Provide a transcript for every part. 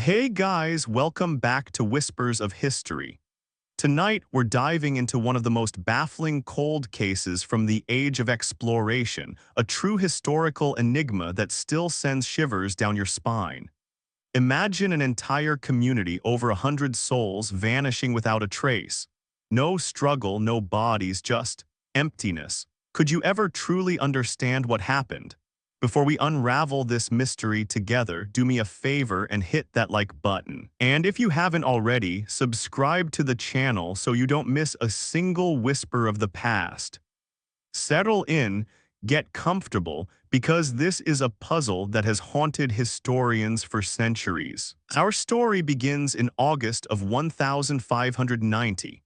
Hey guys, welcome back to Whispers of History. Tonight, we're diving into one of the most baffling cold cases from the age of exploration, a true historical enigma that still sends shivers down your spine. Imagine an entire community, over 100 souls, vanishing without a trace. No struggle, no bodies, just emptiness. Could you ever truly understand what happened? Before we unravel this mystery together, do me a favor and hit that like button. And if you haven't already, subscribe to the channel so you don't miss a single whisper of the past. Settle in, get comfortable, because this is a puzzle that has haunted historians for centuries. Our story begins in August of 1590.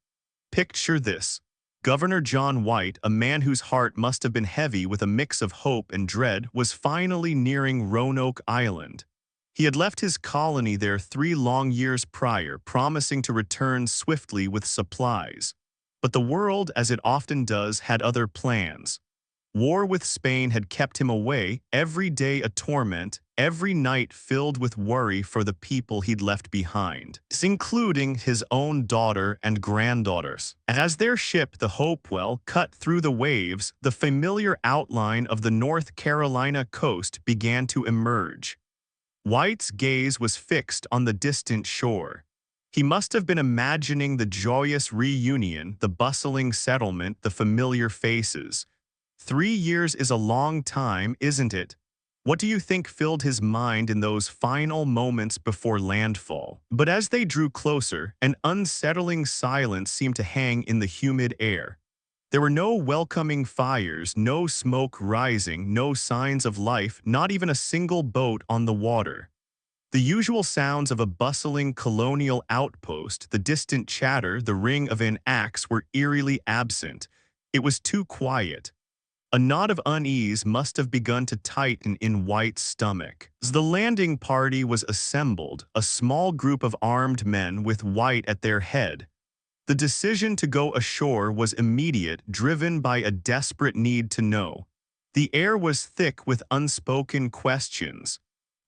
Picture this. Governor John White, a man whose heart must have been heavy with a mix of hope and dread, was finally nearing Roanoke Island. He had left his colony there 3 long years prior, promising to return swiftly with supplies. But the world, as it often does, had other plans. War with Spain had kept him away, every day a torment, every night filled with worry for the people he'd left behind, including his own daughter and granddaughters. As their ship, the Hopewell, cut through the waves, the familiar outline of the North Carolina coast began to emerge. White's gaze was fixed on the distant shore. He must have been imagining the joyous reunion, the bustling settlement, the familiar faces. 3 years is a long time, isn't it? What do you think filled his mind in those final moments before landfall? But as they drew closer, an unsettling silence seemed to hang in the humid air. There were no welcoming fires, no smoke rising, no signs of life, not even a single boat on the water. The usual sounds of a bustling colonial outpost, the distant chatter, the ring of an axe, were eerily absent. It was too quiet. A knot of unease must have begun to tighten in White's stomach. As the landing party was assembled, a small group of armed men with White at their head. The decision to go ashore was immediate, driven by a desperate need to know. The air was thick with unspoken questions.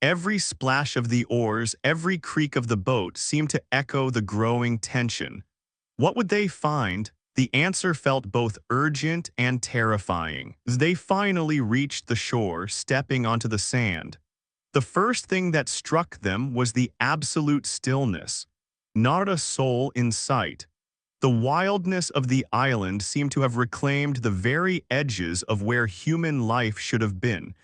Every splash of the oars, every creak of the boat seemed to echo the growing tension. What would they find? The answer felt both urgent and terrifying. As they finally reached the shore, stepping onto the sand, the first thing that struck them was the absolute stillness. Not a soul in sight. The wildness of the island seemed to have reclaimed the very edges of where human life should have been.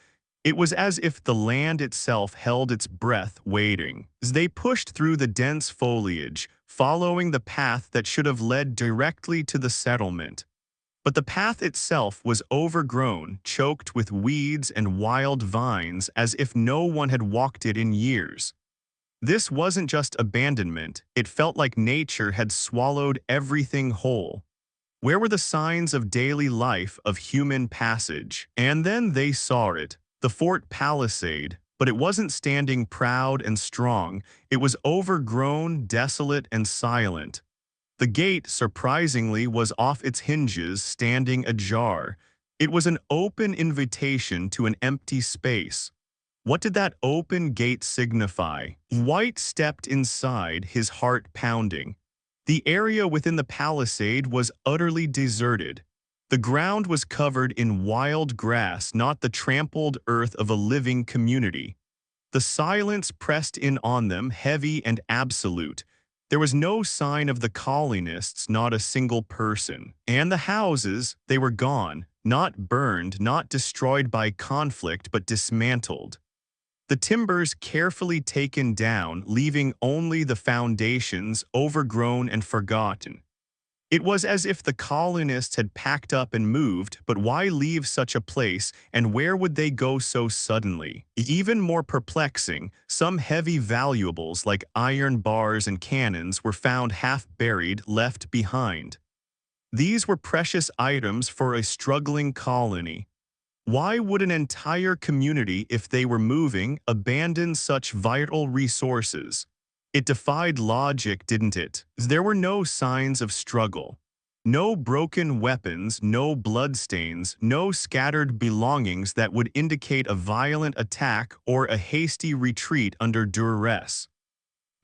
It was as if the land itself held its breath, waiting. As they pushed through the dense foliage, following the path that should have led directly to the settlement. But the path itself was overgrown, choked with weeds and wild vines, as if no one had walked it in years. This wasn't just abandonment, it felt like nature had swallowed everything whole. Where were the signs of daily life, of human passage? And then they saw it. The fort palisade, but it wasn't standing proud and strong. It was overgrown, desolate, and silent. The gate, surprisingly, was off its hinges, standing ajar. It was an open invitation to an empty space. What did that open gate signify? White stepped inside, his heart pounding. The area within the palisade was utterly deserted. The ground was covered in wild grass, not the trampled earth of a living community. The silence pressed in on them, heavy and absolute. There was no sign of the colonists, not a single person. And the houses, they were gone, not burned, not destroyed by conflict, but dismantled. The timbers carefully taken down, leaving only the foundations, overgrown and forgotten. It was as if the colonists had packed up and moved, but why leave such a place, and where would they go so suddenly? Even more perplexing, some heavy valuables like iron bars and cannons were found half-buried, left behind. These were precious items for a struggling colony. Why would an entire community, if they were moving, abandon such vital resources? It defied logic, didn't it? There were no signs of struggle. No broken weapons, no bloodstains, no scattered belongings that would indicate a violent attack or a hasty retreat under duress.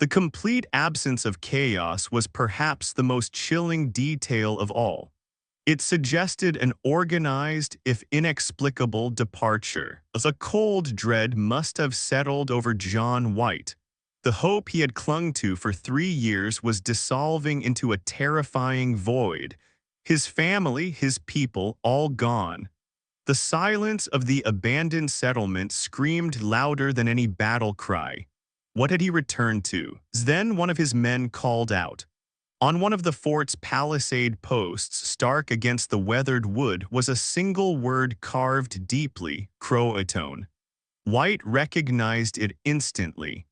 The complete absence of chaos was perhaps the most chilling detail of all. It suggested an organized, if inexplicable, departure. A cold dread must have settled over John White. The hope he had clung to for 3 years was dissolving into a terrifying void. His family, his people, all gone. The silence of the abandoned settlement screamed louder than any battle cry. What had he returned to? Then one of his men called out. On one of the fort's palisade posts, stark against the weathered wood, was a single word carved deeply, Croatoan. White recognized it instantly.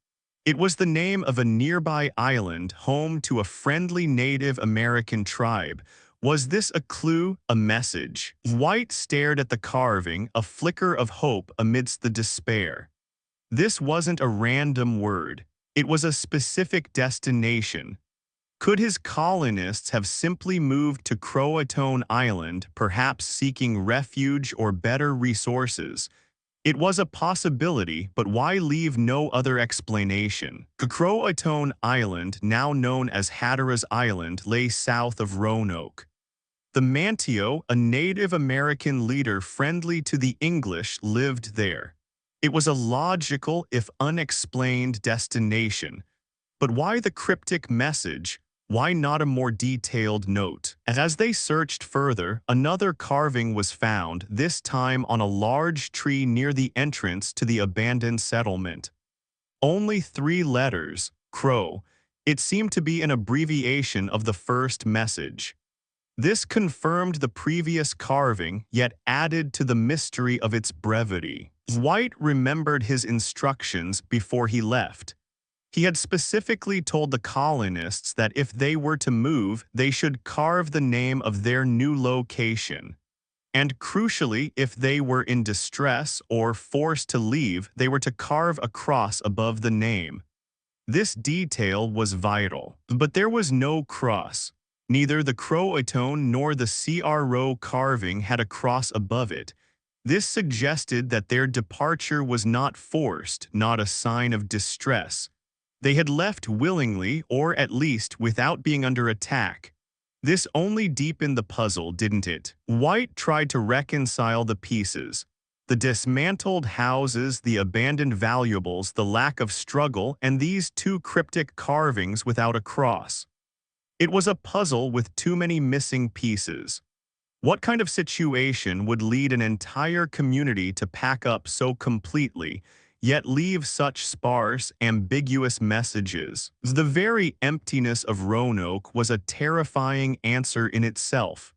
It was the name of a nearby island home to a friendly Native American tribe. Was this a clue, a message? White stared at the carving, a flicker of hope amidst the despair. This wasn't a random word. It was a specific destination. Could his colonists have simply moved to Croatoan Island, perhaps seeking refuge or better resources? It was a possibility, but why leave no other explanation? Croatoan Island, now known as Hatteras Island, lay south of Roanoke. The Manteo, a Native American leader friendly to the English, lived there. It was a logical, if unexplained, destination. But why the cryptic message? Why not a more detailed note? As they searched further, another carving was found, this time on a large tree near the entrance to the abandoned settlement. Only 3 letters, Crow. It seemed to be an abbreviation of the first message. This confirmed the previous carving, yet added to the mystery of its brevity. White remembered his instructions before he left. He had specifically told the colonists that if they were to move, they should carve the name of their new location. And crucially, if they were in distress or forced to leave, they were to carve a cross above the name. This detail was vital, but there was no cross. Neither the Croatoan nor the CRO carving had a cross above it. This suggested that their departure was not forced, not a sign of distress. They had left willingly, or at least without being under attack. This only deepened the puzzle, didn't it? White tried to reconcile the pieces. The dismantled houses, the abandoned valuables, the lack of struggle, and these 2 cryptic carvings without a cross. It was a puzzle with too many missing pieces. What kind of situation would lead an entire community to pack up so completely, yet leave such sparse, ambiguous messages? The very emptiness of Roanoke was a terrifying answer in itself.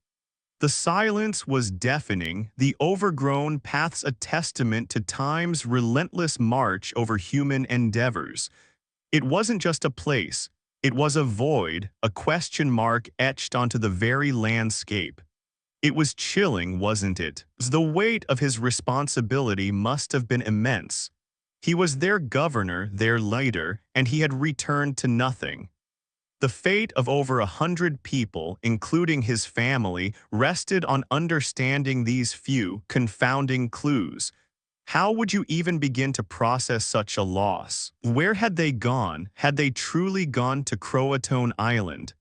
The silence was deafening, the overgrown paths a testament to time's relentless march over human endeavors. It wasn't just a place. It was a void, a question mark etched onto the very landscape. It was chilling, wasn't it? The weight of his responsibility must have been immense. He was their governor, their leader, and he had returned to nothing. The fate of over 100 people, including his family, rested on understanding these few, confounding clues. How would you even begin to process such a loss? Where had they gone? Had they truly gone to Croatoan Island?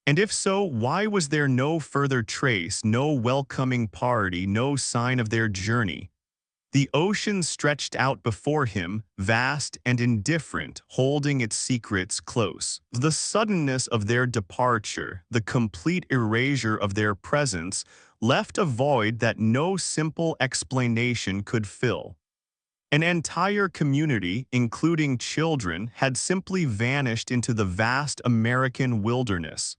And if so, why was there no further trace, no welcoming party, no sign of their journey? The ocean stretched out before him, vast and indifferent, holding its secrets close. The suddenness of their departure, the complete erasure of their presence, left a void that no simple explanation could fill. An entire community, including children, had simply vanished into the vast American wilderness.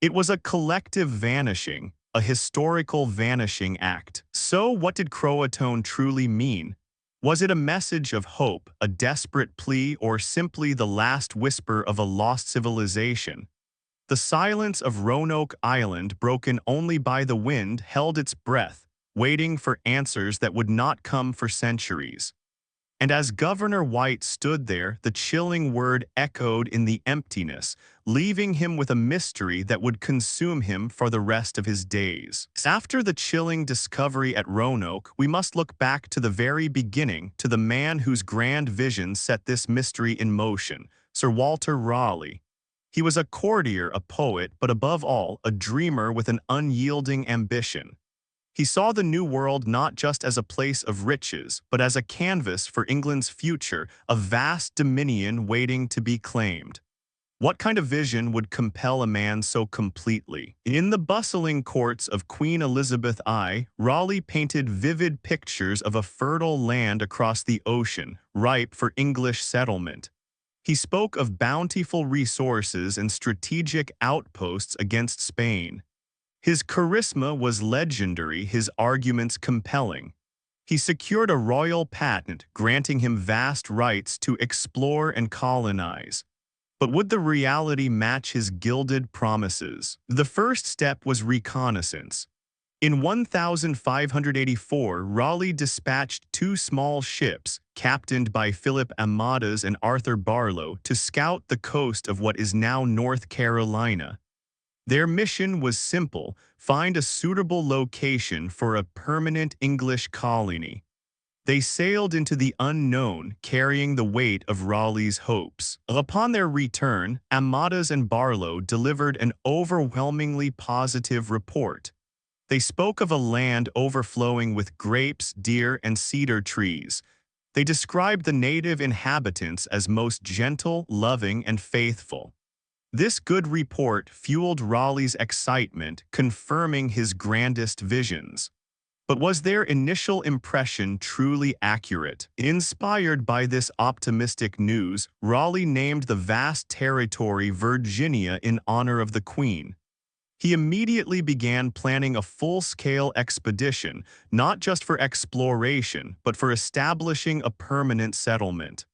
It was a collective vanishing, a historical vanishing act. So what did Croatoan truly mean? Was it a message of hope, a desperate plea, or simply the last whisper of a lost civilization? The silence of Roanoke Island, broken only by the wind, held its breath, waiting for answers that would not come for centuries. And as Governor White stood there, the chilling word echoed in the emptiness, leaving him with a mystery that would consume him for the rest of his days. After the chilling discovery at Roanoke, we must look back to the very beginning, to the man whose grand vision set this mystery in motion. Sir Walter Raleigh. He was a courtier, a poet, but above all, a dreamer with an unyielding ambition. He saw the New World not just as a place of riches, but as a canvas for England's future, a vast dominion waiting to be claimed. What kind of vision would compel a man so completely? In the bustling courts of Queen Elizabeth I, Raleigh painted vivid pictures of a fertile land across the ocean, ripe for English settlement. He spoke of bountiful resources and strategic outposts against Spain. His charisma was legendary, his arguments compelling. He secured a royal patent granting him vast rights to explore and colonize. But would the reality match his gilded promises? The first step was reconnaissance. In 1584, Raleigh dispatched two small ships, captained by Philip Amadas and Arthur Barlow, to scout the coast of what is now North Carolina. Their mission was simple: find a suitable location for a permanent English colony. They sailed into the unknown, carrying the weight of Raleigh's hopes. Upon their return, Amadas and Barlow delivered an overwhelmingly positive report. They spoke of a land overflowing with grapes, deer, and cedar trees. They described the native inhabitants as most gentle, loving, and faithful. This good report fueled Raleigh's excitement, confirming his grandest visions. But was their initial impression truly accurate? Inspired by this optimistic news, Raleigh named the vast territory Virginia in honor of the Queen. He immediately began planning a full-scale expedition, not just for exploration, but for establishing a permanent settlement.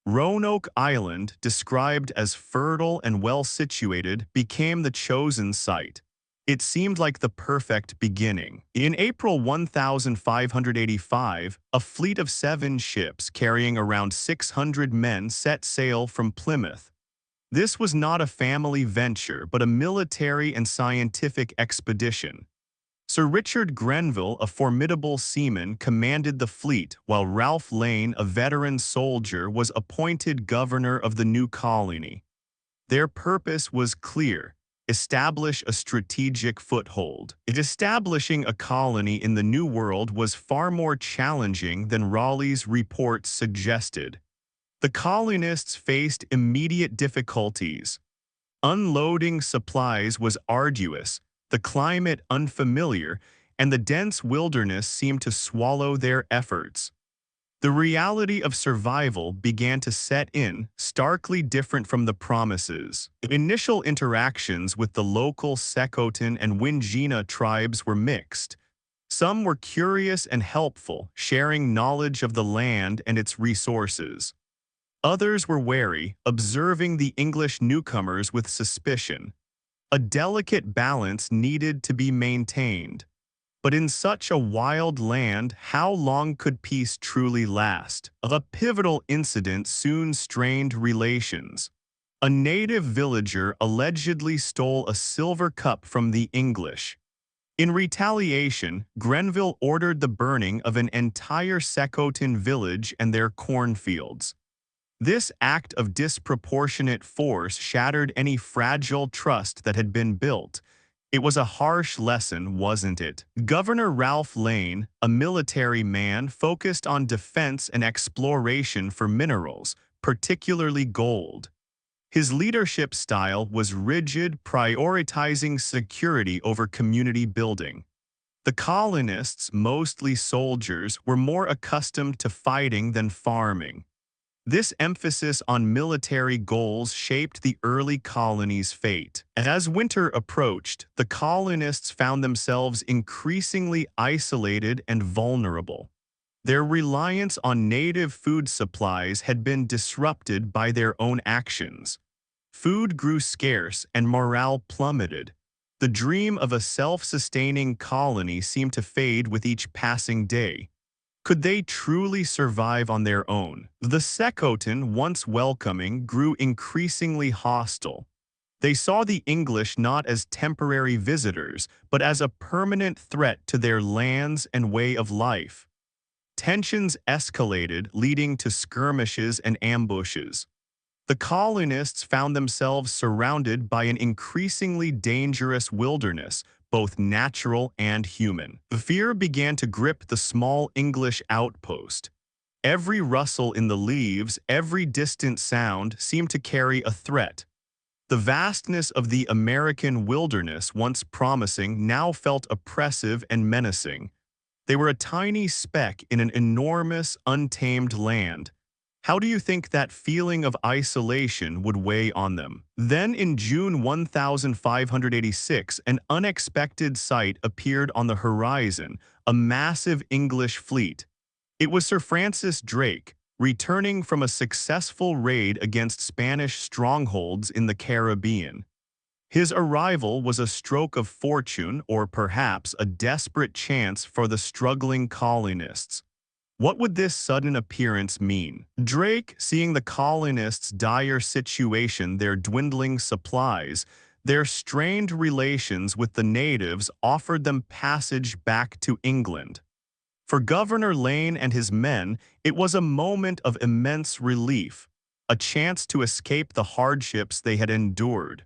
Roanoke Island, described as fertile and well-situated, became the chosen site. It seemed like the perfect beginning. In April 1585, a fleet of 7 ships carrying around 600 men set sail from Plymouth. This was not a family venture, but a military and scientific expedition. Sir Richard Grenville, a formidable seaman, commanded the fleet, while Ralph Lane, a veteran soldier, was appointed governor of the new colony. Their purpose was clear: establish a strategic foothold. Establishing a colony in the New World was far more challenging than Raleigh's reports suggested. The colonists faced immediate difficulties. Unloading supplies was arduous, the climate unfamiliar, and the dense wilderness seemed to swallow their efforts. The reality of survival began to set in, starkly different from the promises. Initial interactions with the local Secotan and Wingina tribes were mixed. Some were curious and helpful, sharing knowledge of the land and its resources. Others were wary, observing the English newcomers with suspicion. A delicate balance needed to be maintained. But in such a wild land, how long could peace truly last? A pivotal incident soon strained relations. A native villager allegedly stole a silver cup from the English. In retaliation, Grenville ordered the burning of an entire Secotan village and their cornfields. This act of disproportionate force shattered any fragile trust that had been built. It was a harsh lesson, wasn't it? Governor Ralph Lane, a military man, focused on defense and exploration for minerals, particularly gold. His leadership style was rigid, prioritizing security over community building. The colonists, mostly soldiers, were more accustomed to fighting than farming. This emphasis on military goals shaped the early colony's fate. As winter approached, the colonists found themselves increasingly isolated and vulnerable. Their reliance on native food supplies had been disrupted by their own actions. Food grew scarce and morale plummeted. The dream of a self-sustaining colony seemed to fade with each passing day. Could they truly survive on their own? The Secotan, once welcoming, grew increasingly hostile. They saw the English not as temporary visitors, but as a permanent threat to their lands and way of life. Tensions escalated, leading to skirmishes and ambushes. The colonists found themselves surrounded by an increasingly dangerous wilderness, both natural and human. The fear began to grip the small English outpost. Every rustle in the leaves, every distant sound seemed to carry a threat. The vastness of the American wilderness, once promising, now felt oppressive and menacing. They were a tiny speck in an enormous, untamed land. How do you think that feeling of isolation would weigh on them? Then in June 1586, an unexpected sight appeared on the horizon, a massive English fleet. It was Sir Francis Drake, returning from a successful raid against Spanish strongholds in the Caribbean. His arrival was a stroke of fortune, or perhaps a desperate chance for the struggling colonists. What would this sudden appearance mean? Drake, seeing the colonists' dire situation, their dwindling supplies, their strained relations with the natives, offered them passage back to England. For Governor Lane and his men, it was a moment of immense relief, a chance to escape the hardships they had endured.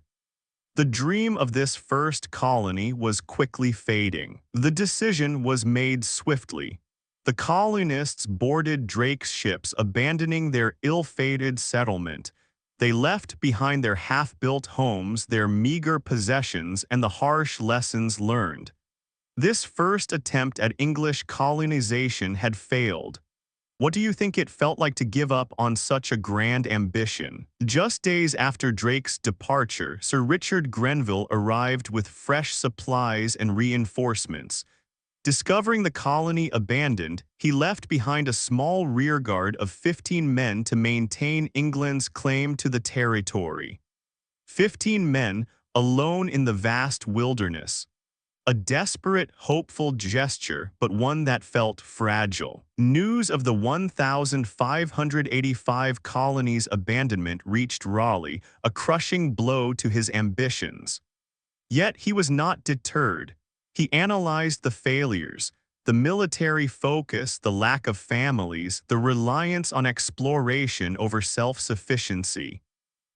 The dream of this first colony was quickly fading. The decision was made swiftly. The colonists boarded Drake's ships, abandoning their ill-fated settlement. They left behind their half-built homes, their meager possessions, and the harsh lessons learned. This first attempt at English colonization had failed. What do you think it felt like to give up on such a grand ambition? Just days after Drake's departure, Sir Richard Grenville arrived with fresh supplies and reinforcements. Discovering the colony abandoned, he left behind a small rearguard of 15 men to maintain England's claim to the territory. 15 men, alone in the vast wilderness. A desperate, hopeful gesture, but one that felt fragile. News of the 1,585 colony's abandonment reached Raleigh, a crushing blow to his ambitions. Yet he was not deterred. He analyzed the failures, the military focus, the lack of families, the reliance on exploration over self-sufficiency.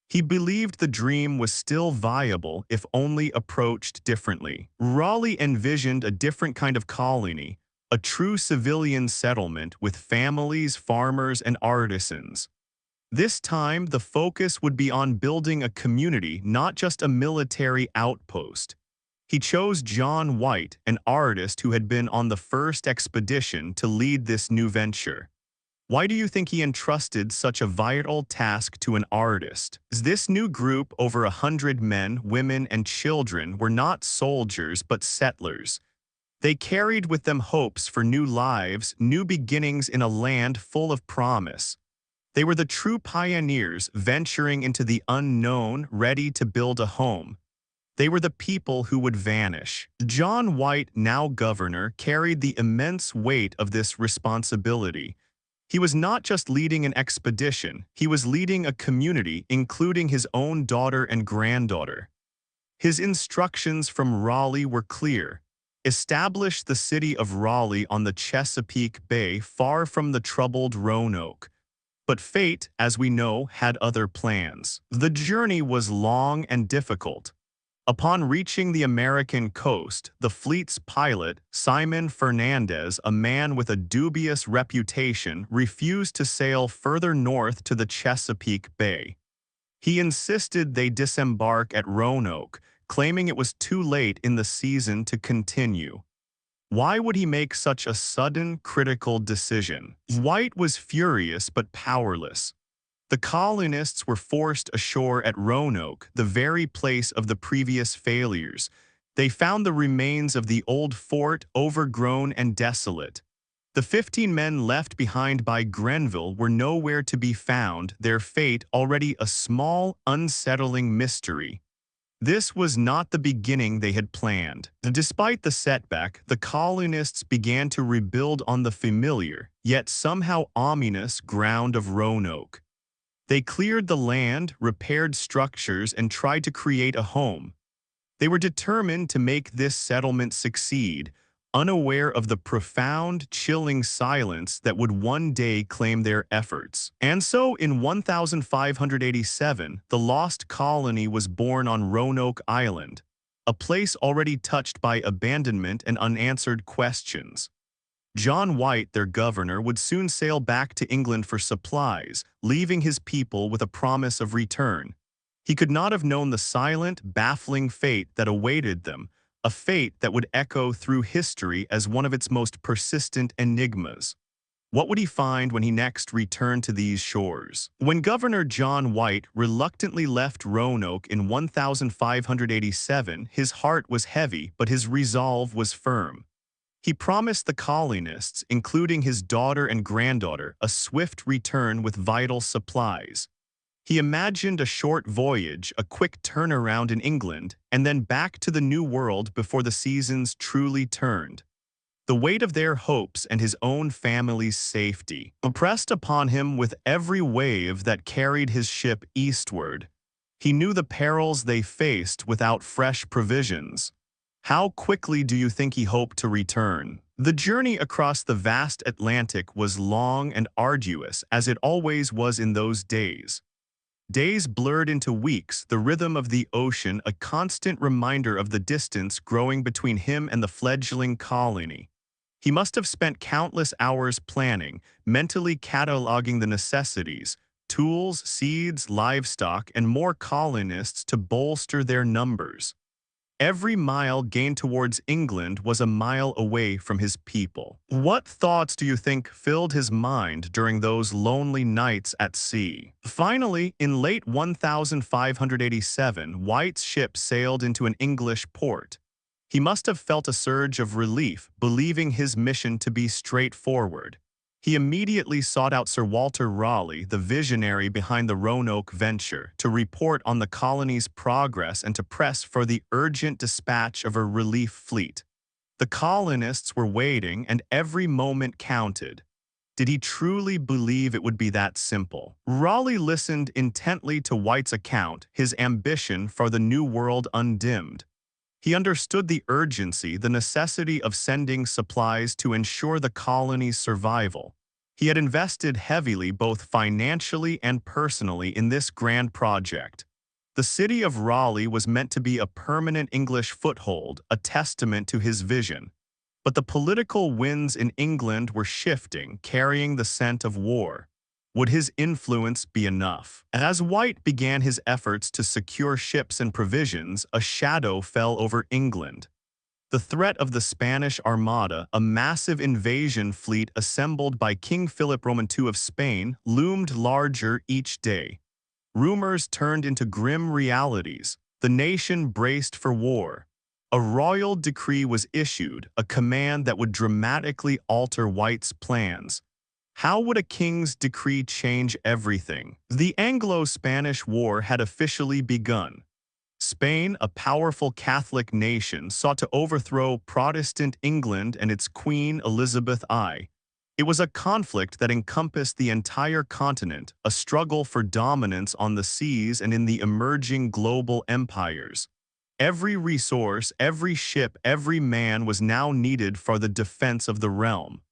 He believed the dream was still viable if only approached differently. Raleigh envisioned a different kind of colony, a true civilian settlement with families, farmers, and artisans. This time, the focus would be on building a community, not just a military outpost. He chose John White, an artist who had been on the first expedition, to lead this new venture. Why do you think he entrusted such a vital task to an artist? This new group, over 100 men, women, and children, were not soldiers but settlers. They carried with them hopes for new lives, new beginnings in a land full of promise. They were the true pioneers, venturing into the unknown, ready to build a home. They were the people who would vanish. John White, now governor, carried the immense weight of this responsibility. He was not just leading an expedition, he was leading a community, including his own daughter and granddaughter. His instructions from Raleigh were clear. Establish the city of Raleigh on the Chesapeake Bay, far from the troubled Roanoke. But fate, as we know, had other plans. The journey was long and difficult. Upon reaching the American coast, the fleet's pilot, Simon Fernandez, a man with a dubious reputation, refused to sail further north to the Chesapeake Bay. He insisted they disembark at Roanoke, claiming it was too late in the season to continue. Why would he make such a sudden, critical decision? White was furious but powerless. The colonists were forced ashore at Roanoke, the very place of the previous failures. They found the remains of the old fort, overgrown and desolate. The 15 men left behind by Grenville were nowhere to be found, their fate already a small, unsettling mystery. This was not the beginning they had planned. Despite the setback, the colonists began to rebuild on the familiar, yet somehow ominous, ground of Roanoke. They cleared the land, repaired structures, and tried to create a home. They were determined to make this settlement succeed, unaware of the profound, chilling silence that would one day claim their efforts. And so, in 1587, the lost colony was born on Roanoke Island, a place already touched by abandonment and unanswered questions. John White, their governor, would soon sail back to England for supplies, leaving his people with a promise of return. He could not have known the silent, baffling fate that awaited them, a fate that would echo through history as one of its most persistent enigmas. What would he find when he next returned to these shores? When Governor John White reluctantly left Roanoke in 1587, his heart was heavy, but his resolve was firm. He promised the colonists, including his daughter and granddaughter, a swift return with vital supplies. He imagined a short voyage, a quick turnaround in England, and then back to the New World before the seasons truly turned. The weight of their hopes and his own family's safety pressed upon him with every wave that carried his ship eastward. He knew the perils they faced without fresh provisions. How quickly do you think he hoped to return? The journey across the vast Atlantic was long and arduous, as it always was in those days. Days blurred into weeks, the rhythm of the ocean a constant reminder of the distance growing between him and the fledgling colony. He must have spent countless hours planning, mentally cataloging the necessities, tools, seeds, livestock, and more colonists to bolster their numbers. Every mile gained towards England was a mile away from his people. What thoughts do you think filled his mind during those lonely nights at sea? Finally, in late 1587, White's ship sailed into an English port. He must have felt a surge of relief, believing his mission to be straightforward. He immediately sought out Sir Walter Raleigh, the visionary behind the Roanoke venture, to report on the colony's progress and to press for the urgent dispatch of a relief fleet. The colonists were waiting, and every moment counted. Did he truly believe it would be that simple? Raleigh listened intently to White's account, his ambition for the New World undimmed. He understood the urgency, the necessity of sending supplies to ensure the colony's survival. He had invested heavily both financially and personally in this grand project. The city of Raleigh was meant to be a permanent English foothold, a testament to his vision. But the political winds in England were shifting, carrying the scent of war. Would his influence be enough? As White began his efforts to secure ships and provisions, a shadow fell over England. The threat of the Spanish Armada, a massive invasion fleet assembled by King Philip II of Spain, loomed larger each day. Rumors turned into grim realities. The nation braced for war. A royal decree was issued, a command that would dramatically alter White's plans. How would a king's decree change everything? The Anglo-Spanish War had officially begun. Spain, a powerful Catholic nation, sought to overthrow Protestant England and its Queen Elizabeth I. It was a conflict that encompassed the entire continent, a struggle for dominance on the seas and in the emerging global empires. Every resource, every ship, every man was now needed for the defense of the realm.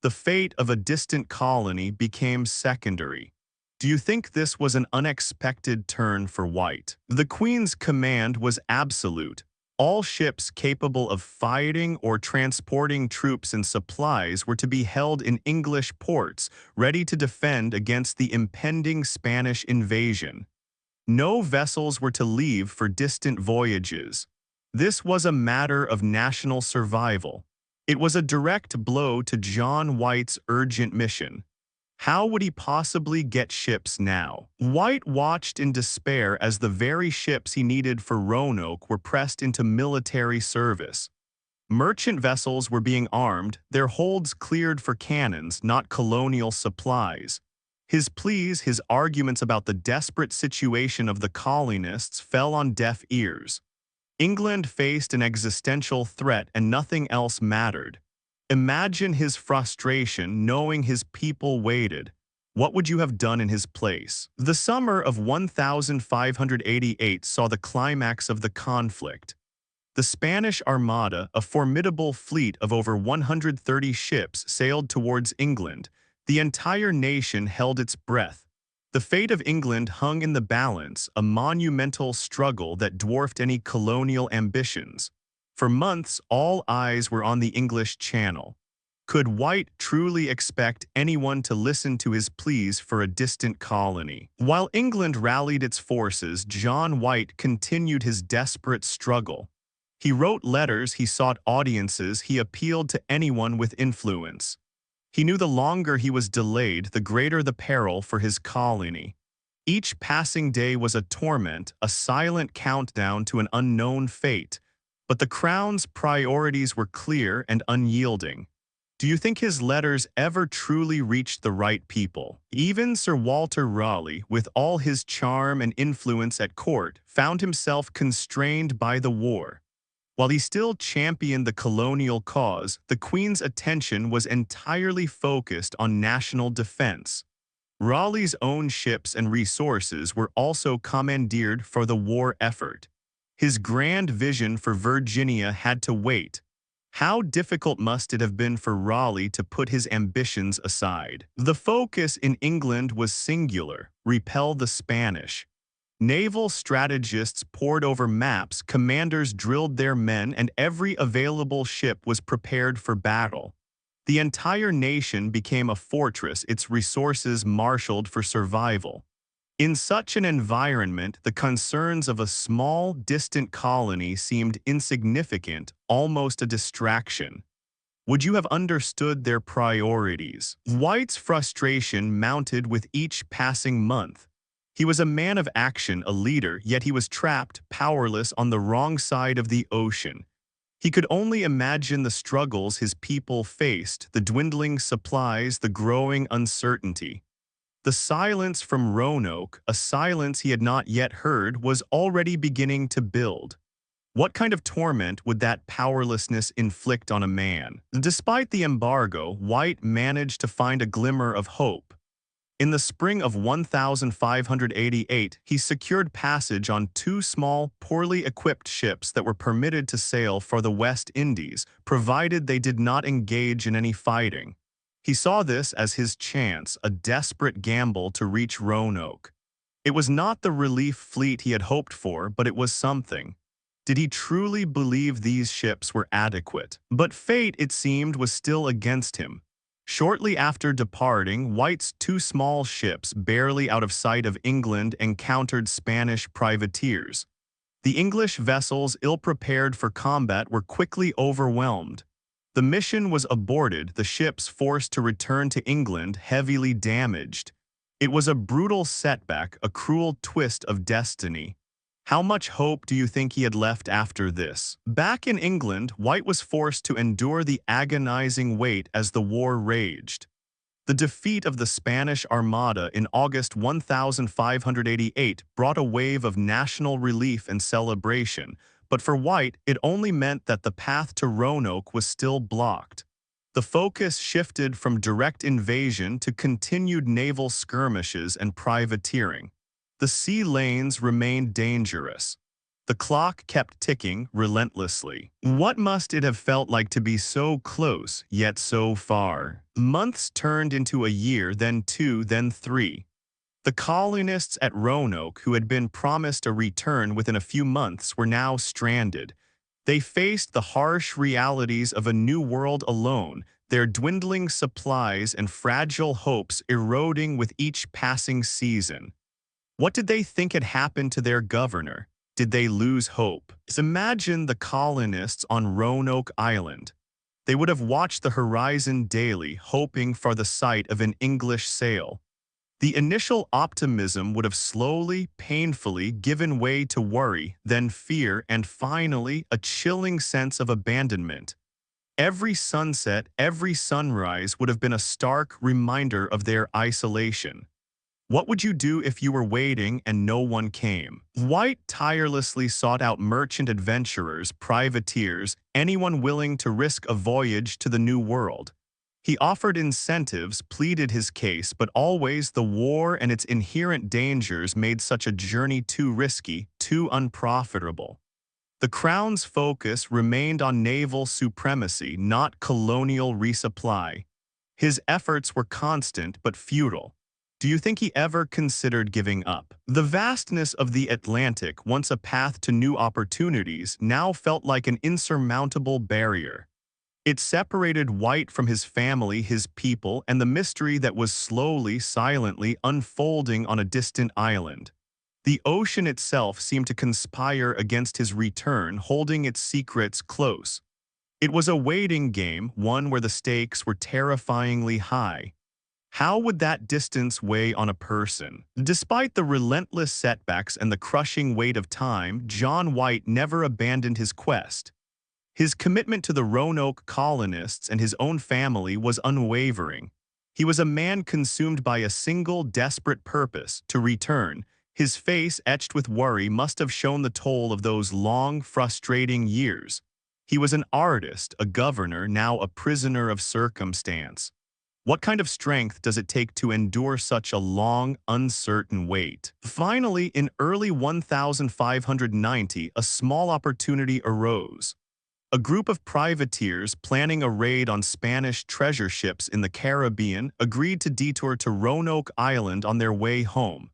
The fate of a distant colony became secondary. Do you think this was an unexpected turn for White? The Queen's command was absolute. All ships capable of fighting or transporting troops and supplies were to be held in English ports, ready to defend against the impending Spanish invasion. No vessels were to leave for distant voyages. This was a matter of national survival. It was a direct blow to John White's urgent mission. How would he possibly get ships now? White watched in despair as the very ships he needed for Roanoke were pressed into military service. Merchant vessels were being armed, their holds cleared for cannons, not colonial supplies. His pleas, his arguments about the desperate situation of the colonists fell on deaf ears. England faced an existential threat and nothing else mattered. Imagine his frustration knowing his people waited. What would you have done in his place? The summer of 1588 saw the climax of the conflict. The Spanish Armada, a formidable fleet of over 130 ships, sailed towards England. The entire nation held its breath. The fate of England hung in the balance, a monumental struggle that dwarfed any colonial ambitions. For months, all eyes were on the English Channel. Could White truly expect anyone to listen to his pleas for a distant colony? While England rallied its forces, John White continued his desperate struggle. He wrote letters, he sought audiences, he appealed to anyone with influence. He knew the longer he was delayed, the greater the peril for his colony. Each passing day was a torment, a silent countdown to an unknown fate. But the Crown's priorities were clear and unyielding. Do you think his letters ever truly reached the right people? Even Sir Walter Raleigh, with all his charm and influence at court, found himself constrained by the war. While he still championed the colonial cause, the Queen's attention was entirely focused on national defense. Raleigh's own ships and resources were also commandeered for the war effort. His grand vision for Virginia had to wait. How difficult must it have been for Raleigh to put his ambitions aside? The focus in England was singular: repel the Spanish. Naval strategists pored over maps, commanders drilled their men, and every available ship was prepared for battle. The entire nation became a fortress, its resources marshaled for survival. In such an environment, the concerns of a small, distant colony seemed insignificant, almost a distraction. Would you have understood their priorities? White's frustration mounted with each passing month. He was a man of action, a leader, yet he was trapped, powerless on the wrong side of the ocean. He could only imagine the struggles his people faced, the dwindling supplies, the growing uncertainty. The silence from Roanoke, a silence he had not yet heard, was already beginning to build. What kind of torment would that powerlessness inflict on a man? Despite the embargo, White managed to find a glimmer of hope. In the spring of 1588, he secured passage on two small, poorly equipped ships that were permitted to sail for the West Indies, provided they did not engage in any fighting. He saw this as his chance, a desperate gamble to reach Roanoke. It was not the relief fleet he had hoped for, but it was something. Did he truly believe these ships were adequate? But fate, it seemed, was still against him. Shortly after departing, White's two small ships, barely out of sight of England, encountered Spanish privateers. The English vessels, ill-prepared for combat, were quickly overwhelmed. The mission was aborted, the ships forced to return to England, heavily damaged. It was a brutal setback, a cruel twist of destiny. How much hope do you think he had left after this? Back in England, White was forced to endure the agonizing weight as the war raged. The defeat of the Spanish Armada in August 1588 brought a wave of national relief and celebration, but for White, it only meant that the path to Roanoke was still blocked. The focus shifted from direct invasion to continued naval skirmishes and privateering. The sea lanes remained dangerous. The clock kept ticking relentlessly. What must it have felt like to be so close, yet so far? Months turned into a year, then two, then three. The colonists at Roanoke, who had been promised a return within a few months, were now stranded. They faced the harsh realities of a new world alone, their dwindling supplies and fragile hopes eroding with each passing season. What did they think had happened to their governor? Did they lose hope? Imagine the colonists on Roanoke Island. They would have watched the horizon daily, hoping for the sight of an English sail. The initial optimism would have slowly, painfully given way to worry, then fear, and finally a chilling sense of abandonment. Every sunset, every sunrise would have been a stark reminder of their isolation. What would you do if you were waiting and no one came? White tirelessly sought out merchant adventurers, privateers, anyone willing to risk a voyage to the New World. He offered incentives, pleaded his case, but always the war and its inherent dangers made such a journey too risky, too unprofitable. The Crown's focus remained on naval supremacy, not colonial resupply. His efforts were constant but futile. Do you think he ever considered giving up? The vastness of the Atlantic, once a path to new opportunities, now felt like an insurmountable barrier. It separated White from his family, his people, and the mystery that was slowly, silently unfolding on a distant island. The ocean itself seemed to conspire against his return, holding its secrets close. It was a waiting game, one where the stakes were terrifyingly high. How would that distance weigh on a person? Despite the relentless setbacks and the crushing weight of time, John White never abandoned his quest. His commitment to the Roanoke colonists and his own family was unwavering. He was a man consumed by a single desperate purpose, to return. His face, etched with worry, must have shown the toll of those long, frustrating years. He was an artist, a governor, now a prisoner of circumstance. What kind of strength does it take to endure such a long, uncertain wait? Finally, in early 1590, a small opportunity arose. A group of privateers planning a raid on Spanish treasure ships in the Caribbean agreed to detour to Roanoke Island on their way home.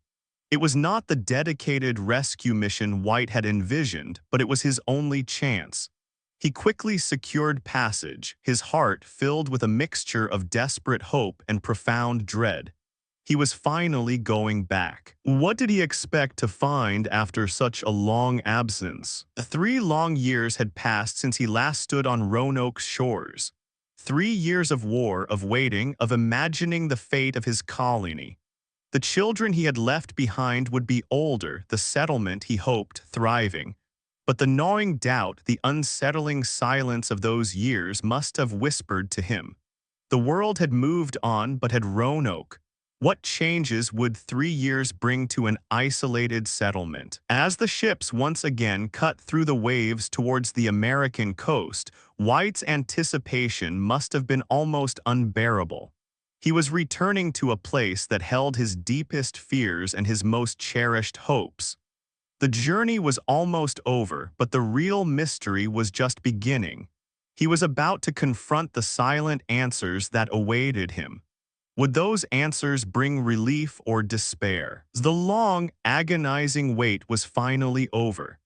It was not the dedicated rescue mission White had envisioned, but it was his only chance. He quickly secured passage, his heart filled with a mixture of desperate hope and profound dread. He was finally going back. What did he expect to find after such a long absence? 3 long years had passed since he last stood on Roanoke's shores. 3 years of war, of waiting, of imagining the fate of his colony. The children he had left behind would be older, the settlement, he hoped, thriving. But the gnawing doubt, the unsettling silence of those years must have whispered to him. The world had moved on, but had Roanoke? What changes would 3 years bring to an isolated settlement? As the ships once again cut through the waves towards the American coast, White's anticipation must have been almost unbearable. He was returning to a place that held his deepest fears and his most cherished hopes. The journey was almost over, but the real mystery was just beginning. He was about to confront the silent answers that awaited him. Would those answers bring relief or despair? The long, agonizing wait was finally over.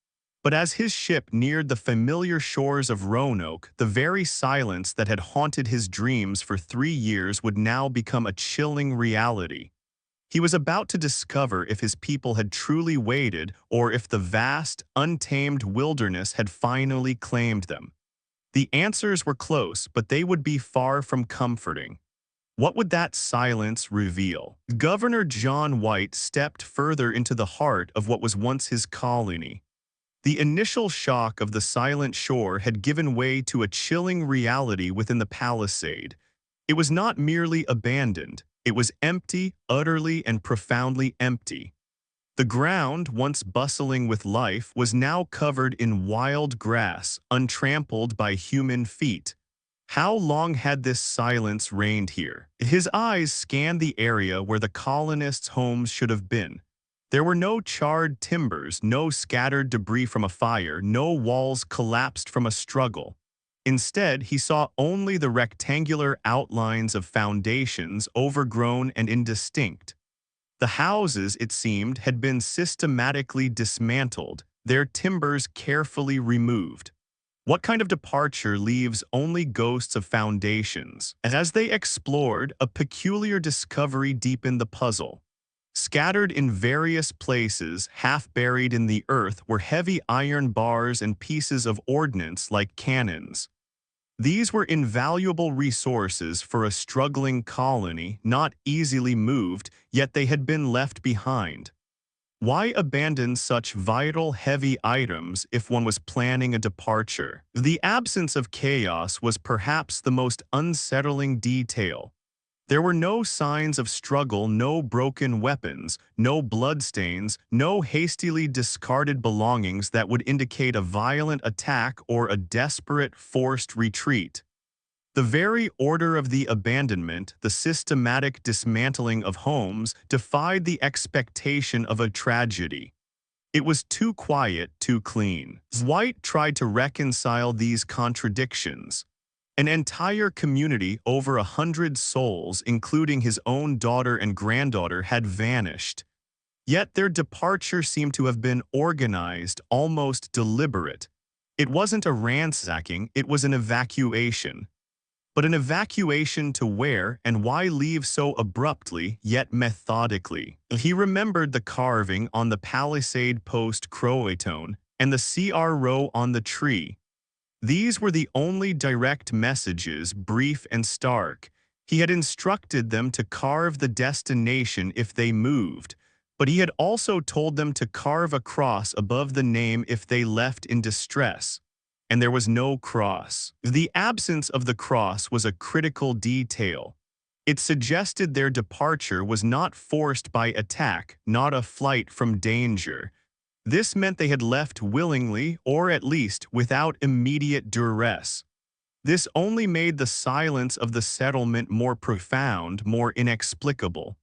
But as his ship neared the familiar shores of Roanoke, the very silence that had haunted his dreams for 3 years would now become a chilling reality. He was about to discover if his people had truly waited or if the vast, untamed wilderness had finally claimed them. The answers were close, but they would be far from comforting. What would that silence reveal? Governor John White stepped further into the heart of what was once his colony. The initial shock of the silent shore had given way to a chilling reality within the palisade. It was not merely abandoned. It was empty, utterly and profoundly empty. The ground, once bustling with life, was now covered in wild grass, untrampled by human feet. How long had this silence reigned here? His eyes scanned the area where the colonists' homes should have been. There were no charred timbers, no scattered debris from a fire, no walls collapsed from a struggle. Instead, he saw only the rectangular outlines of foundations, overgrown and indistinct. The houses, it seemed, had been systematically dismantled, their timbers carefully removed. What kind of departure leaves only ghosts of foundations? And as they explored, a peculiar discovery deepened the puzzle. Scattered in various places, half buried in the earth, were heavy iron bars and pieces of ordnance like cannons. These were invaluable resources for a struggling colony, not easily moved, yet they had been left behind. Why abandon such vital, heavy items if one was planning a departure? The absence of chaos was perhaps the most unsettling detail. There were no signs of struggle, no broken weapons, no bloodstains, no hastily discarded belongings that would indicate a violent attack or a desperate, forced retreat. The very order of the abandonment, the systematic dismantling of homes, defied the expectation of a tragedy. It was too quiet, too clean. White tried to reconcile these contradictions. An entire community, over 100 souls, including his own daughter and granddaughter, had vanished. Yet their departure seemed to have been organized, almost deliberate. It wasn't a ransacking, it was an evacuation. But an evacuation to where and why leave so abruptly, yet methodically? He remembered the carving on the palisade post Croatoan and the CRO on the tree. These were the only direct messages, brief and stark. He had instructed them to carve the destination if they moved, but he had also told them to carve a cross above the name if they left in distress. And there was no cross. The absence of the cross was a critical detail. It suggested their departure was not forced by attack, not a flight from danger. This meant they had left willingly, or at least without immediate duress. This only made the silence of the settlement more profound, more inexplicable.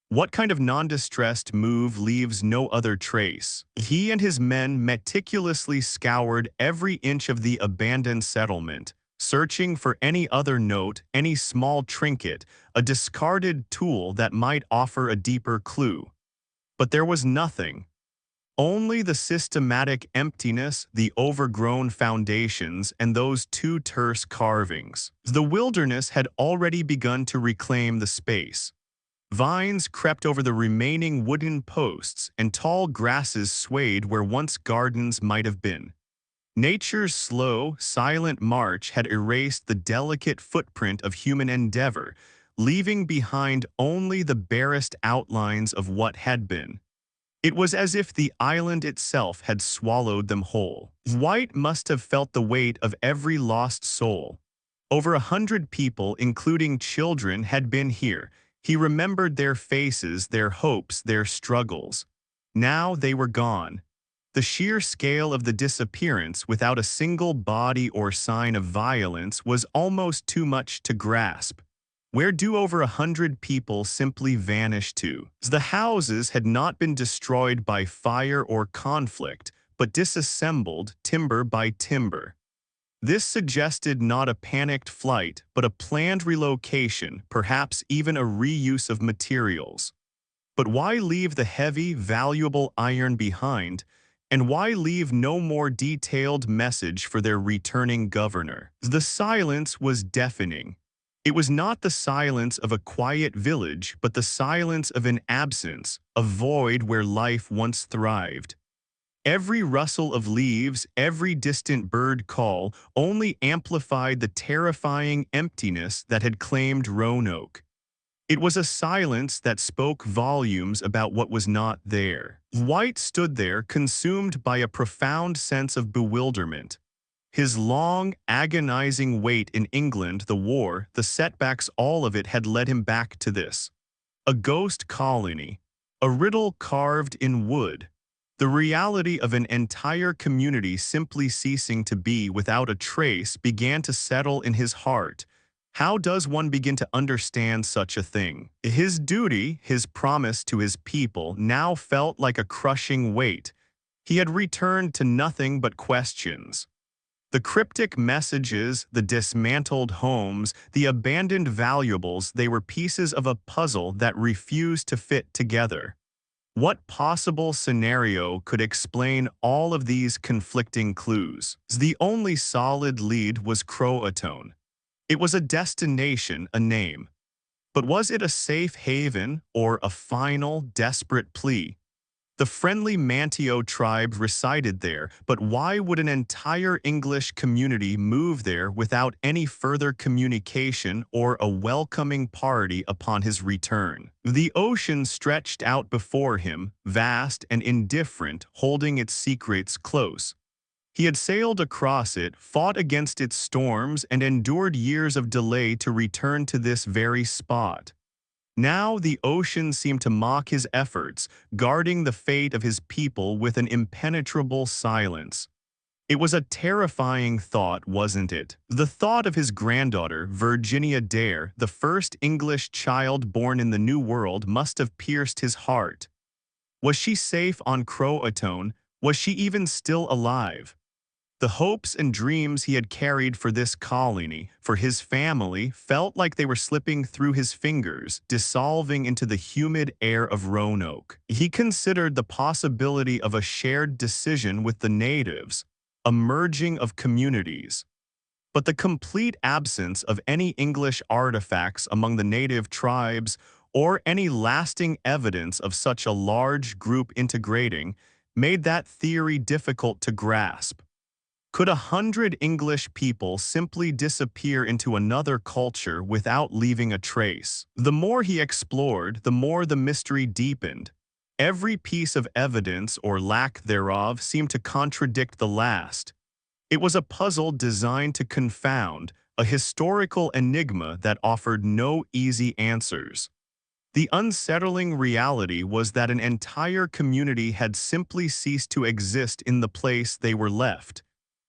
What kind of nondistressed move leaves no other trace? He and his men meticulously scoured every inch of the abandoned settlement, searching for any other note, any small trinket, a discarded tool that might offer a deeper clue. But there was nothing. Only the systematic emptiness, the overgrown foundations, and those two terse carvings. The wilderness had already begun to reclaim the space. Vines crept over the remaining wooden posts, and tall grasses swayed where once gardens might have been. Nature's slow, silent march had erased the delicate footprint of human endeavor, leaving behind only the barest outlines of what had been. It was as if the island itself had swallowed them whole. White must have felt the weight of every lost soul. Over 100 people, including children, had been here. He remembered their faces, their hopes, their struggles. Now they were gone. The sheer scale of the disappearance, without a single body or sign of violence, was almost too much to grasp. Where do over 100 people simply vanish to? The houses had not been destroyed by fire or conflict, but disassembled timber by timber. This suggested not a panicked flight, but a planned relocation, perhaps even a reuse of materials. But why leave the heavy, valuable iron behind, and why leave no more detailed message for their returning governor? The silence was deafening. It was not the silence of a quiet village, but the silence of an absence, a void where life once thrived. Every rustle of leaves, every distant bird call only amplified the terrifying emptiness that had claimed Roanoke. It was a silence that spoke volumes about what was not there. White stood there, consumed by a profound sense of bewilderment. His long, agonizing wait in England, the war, the setbacks, all of it had led him back to this. A ghost colony, a riddle carved in wood. The reality of an entire community simply ceasing to be without a trace began to settle in his heart. How does one begin to understand such a thing? His duty, his promise to his people, now felt like a crushing weight. He had returned to nothing but questions. The cryptic messages, the dismantled homes, the abandoned valuables, they were pieces of a puzzle that refused to fit together. What possible scenario could explain all of these conflicting clues? The only solid lead was Croatoan. It was a destination, a name. But was it a safe haven or a final, desperate plea? The friendly Manteo tribe resided there, but why would an entire English community move there without any further communication or a welcoming party upon his return? The ocean stretched out before him, vast and indifferent, holding its secrets close. He had sailed across it, fought against its storms, and endured years of delay to return to this very spot. Now the ocean seemed to mock his efforts, guarding the fate of his people with an impenetrable silence. It was a terrifying thought, wasn't it? The thought of his granddaughter, Virginia Dare, the first English child born in the New World, must have pierced his heart. Was she safe on Croatoan, Was she even still alive? The hopes and dreams he had carried for this colony, for his family, felt like they were slipping through his fingers, dissolving into the humid air of Roanoke. He considered the possibility of a shared decision with the natives, a merging of communities. But the complete absence of any English artifacts among the native tribes or any lasting evidence of such a large group integrating made that theory difficult to grasp. Could 100 English people simply disappear into another culture without leaving a trace? The more he explored, the more the mystery deepened. Every piece of evidence or lack thereof seemed to contradict the last. It was a puzzle designed to confound, a historical enigma that offered no easy answers. The unsettling reality was that an entire community had simply ceased to exist in the place they were left.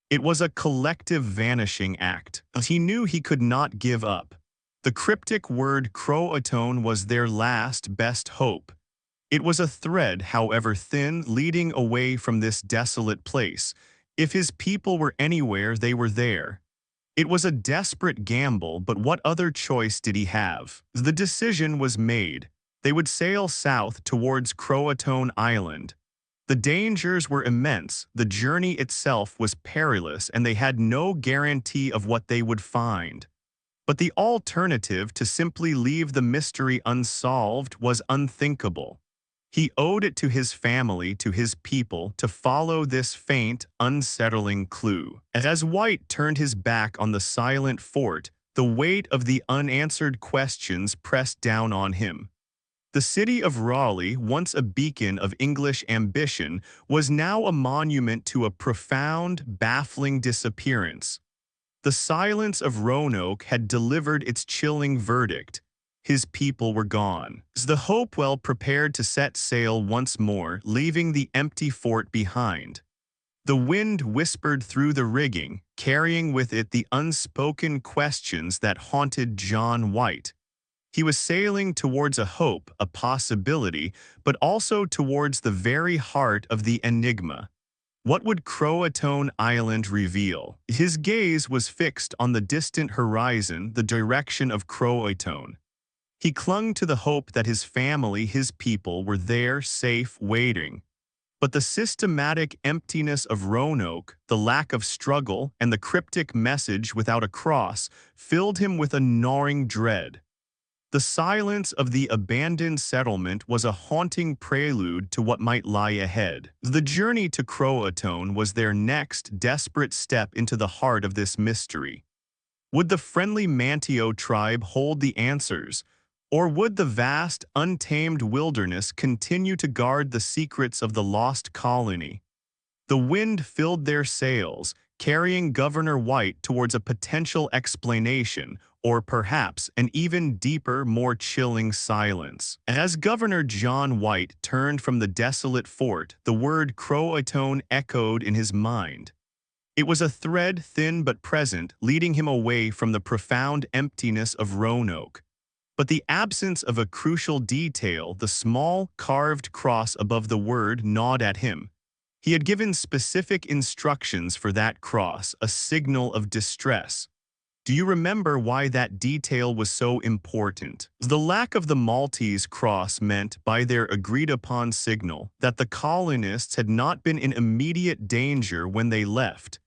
It was a collective vanishing act. He knew he could not give up. The cryptic word Croatoan was their last best hope. It was a thread, however thin, leading away from this desolate place. If his people were anywhere, they were there. It was a desperate gamble, but what other choice did he have? The decision was made. They would sail south towards Croatoan Island. The dangers were immense, the journey itself was perilous, and they had no guarantee of what they would find. But the alternative, to simply leave the mystery unsolved, was unthinkable. He owed it to his family, to his people, to follow this faint, unsettling clue. As White turned his back on the silent fort, the weight of the unanswered questions pressed down on him. The city of Raleigh, once a beacon of English ambition, was now a monument to a profound, baffling disappearance. The silence of Roanoke had delivered its chilling verdict. His people were gone. The Hopewell prepared to set sail once more, leaving the empty fort behind. The wind whispered through the rigging, carrying with it the unspoken questions that haunted John White. He was sailing towards a hope, a possibility, but also towards the very heart of the enigma. What would Croatoan Island reveal? His gaze was fixed on the distant horizon, the direction of Croatoan. He clung to the hope that his family, his people, were there, safe, waiting. But the systematic emptiness of Roanoke, the lack of struggle, and the cryptic message without a cross filled him with a gnawing dread. The silence of the abandoned settlement was a haunting prelude to what might lie ahead. The journey to Croatoan was their next desperate step into the heart of this mystery. Would the friendly Manteo tribe hold the answers? Or would the vast, untamed wilderness continue to guard the secrets of the lost colony? The wind filled their sails, carrying Governor White towards a potential explanation, or perhaps an even deeper, more chilling silence. As Governor John White turned from the desolate fort, the word Croatoan echoed in his mind. It was a thread, thin but present, leading him away from the profound emptiness of Roanoke. But the absence of a crucial detail, the small, carved cross above the word, gnawed at him. He had given specific instructions for that cross, a signal of distress. Do you remember why that detail was so important? The lack of the Maltese cross meant, by their agreed-upon signal, that the colonists had not been in immediate danger when they left.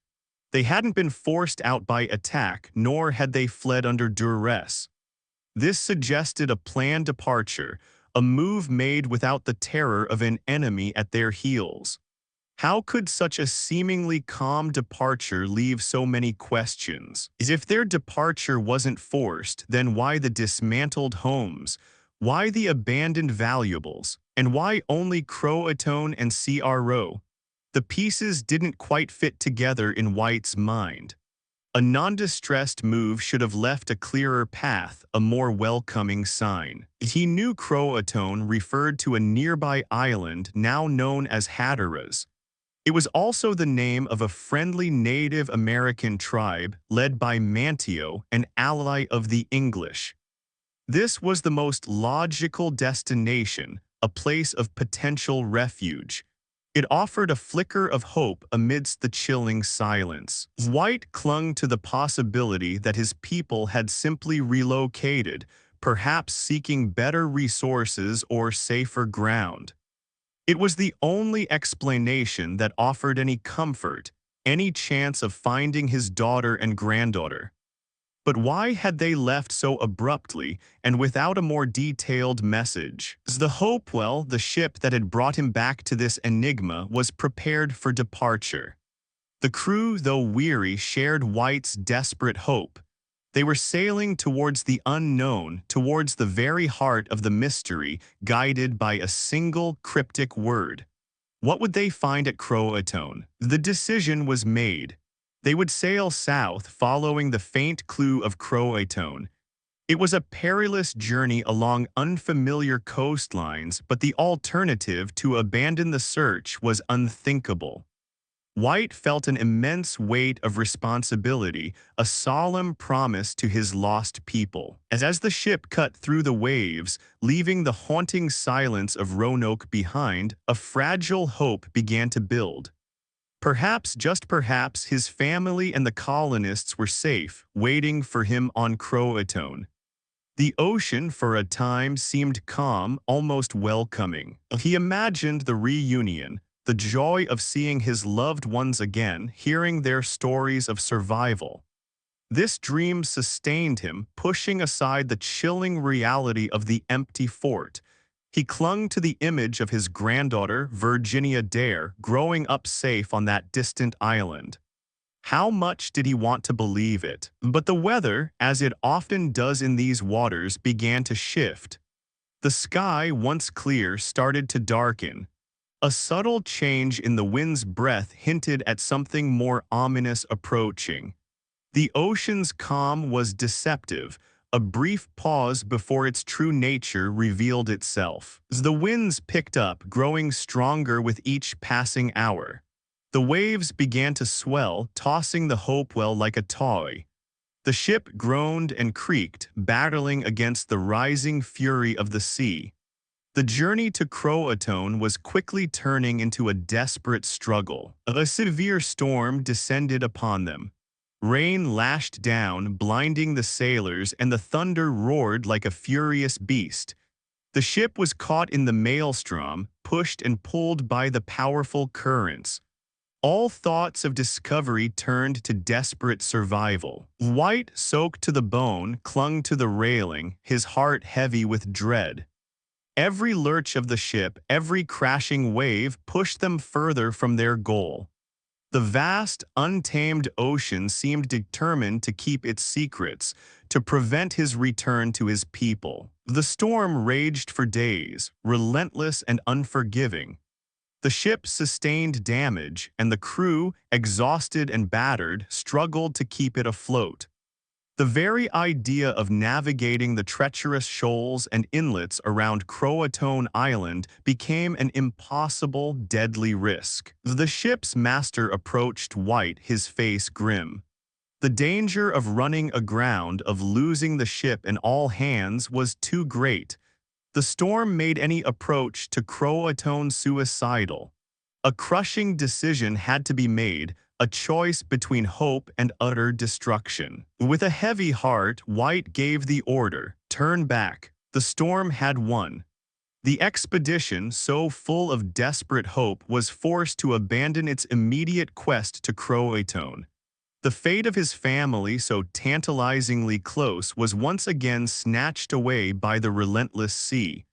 They hadn't been forced out by attack, nor had they fled under duress. This suggested a planned departure, a move made without the terror of an enemy at their heels. How could such a seemingly calm departure leave so many questions? If their departure wasn't forced, then why the dismantled homes? Why the abandoned valuables? And why only Croatoan and CRO? The pieces didn't quite fit together in White's mind. A nondistressed move should have left a clearer path, a more welcoming sign. He knew Croatoan referred to a nearby island now known as Hatteras. It was also the name of a friendly Native American tribe led by Manteo, an ally of the English. This was the most logical destination, a place of potential refuge. It offered a flicker of hope amidst the chilling silence. White clung to the possibility that his people had simply relocated, perhaps seeking better resources or safer ground. It was the only explanation that offered any comfort, any chance of finding his daughter and granddaughter. But why had they left so abruptly and without a more detailed message? The Hopewell, the ship that had brought him back to this enigma, was prepared for departure. The crew, though weary, shared White's desperate hope. They were sailing towards the unknown, towards the very heart of the mystery, guided by a single cryptic word. What would they find at Croatoan? The decision was made. They would sail south, following the faint clue of Croatoan. It was a perilous journey along unfamiliar coastlines, but the alternative to abandon the search was unthinkable. White felt an immense weight of responsibility, a solemn promise to his lost people. As the ship cut through the waves, leaving the haunting silence of Roanoke behind, a fragile hope began to build. Perhaps, just perhaps, his family and the colonists were safe, waiting for him on Croatoan. The ocean, for a time, seemed calm, almost welcoming. He imagined the reunion, the joy of seeing his loved ones again, hearing their stories of survival. This dream sustained him, pushing aside the chilling reality of the empty fort. He clung to the image of his granddaughter, Virginia Dare, growing up safe on that distant island. How much did he want to believe it? But the weather, as it often does in these waters, began to shift. The sky, once clear, started to darken. A subtle change in the wind's breath hinted at something more ominous approaching. The ocean's calm was deceptive, a brief pause before its true nature revealed itself. The winds picked up, growing stronger with each passing hour. The waves began to swell, tossing the Hopewell like a toy. The ship groaned and creaked, battling against the rising fury of the sea. The journey to Croatoan was quickly turning into a desperate struggle. A severe storm descended upon them. Rain lashed down, blinding the sailors, and the thunder roared like a furious beast. The ship was caught in the maelstrom, pushed and pulled by the powerful currents. All thoughts of discovery turned to desperate survival. White, soaked to the bone, clung to the railing, his heart heavy with dread. Every lurch of the ship, every crashing wave pushed them further from their goal. The vast, untamed ocean seemed determined to keep its secrets, to prevent his return to his people. The storm raged for days, relentless and unforgiving. The ship sustained damage, and the crew, exhausted and battered, struggled to keep it afloat. The very idea of navigating the treacherous shoals and inlets around Croatoan Island became an impossible, deadly risk. The ship's master approached White, his face grim. The danger of running aground, of losing the ship and all hands, was too great. The storm made any approach to Croatoan suicidal. A crushing decision had to be made, a choice between hope and utter destruction. With a heavy heart, White gave the order, "Turn back." The storm had won. The expedition, so full of desperate hope, was forced to abandon its immediate quest to Croatoan. The fate of his family, so tantalizingly close, was once again snatched away by the relentless sea.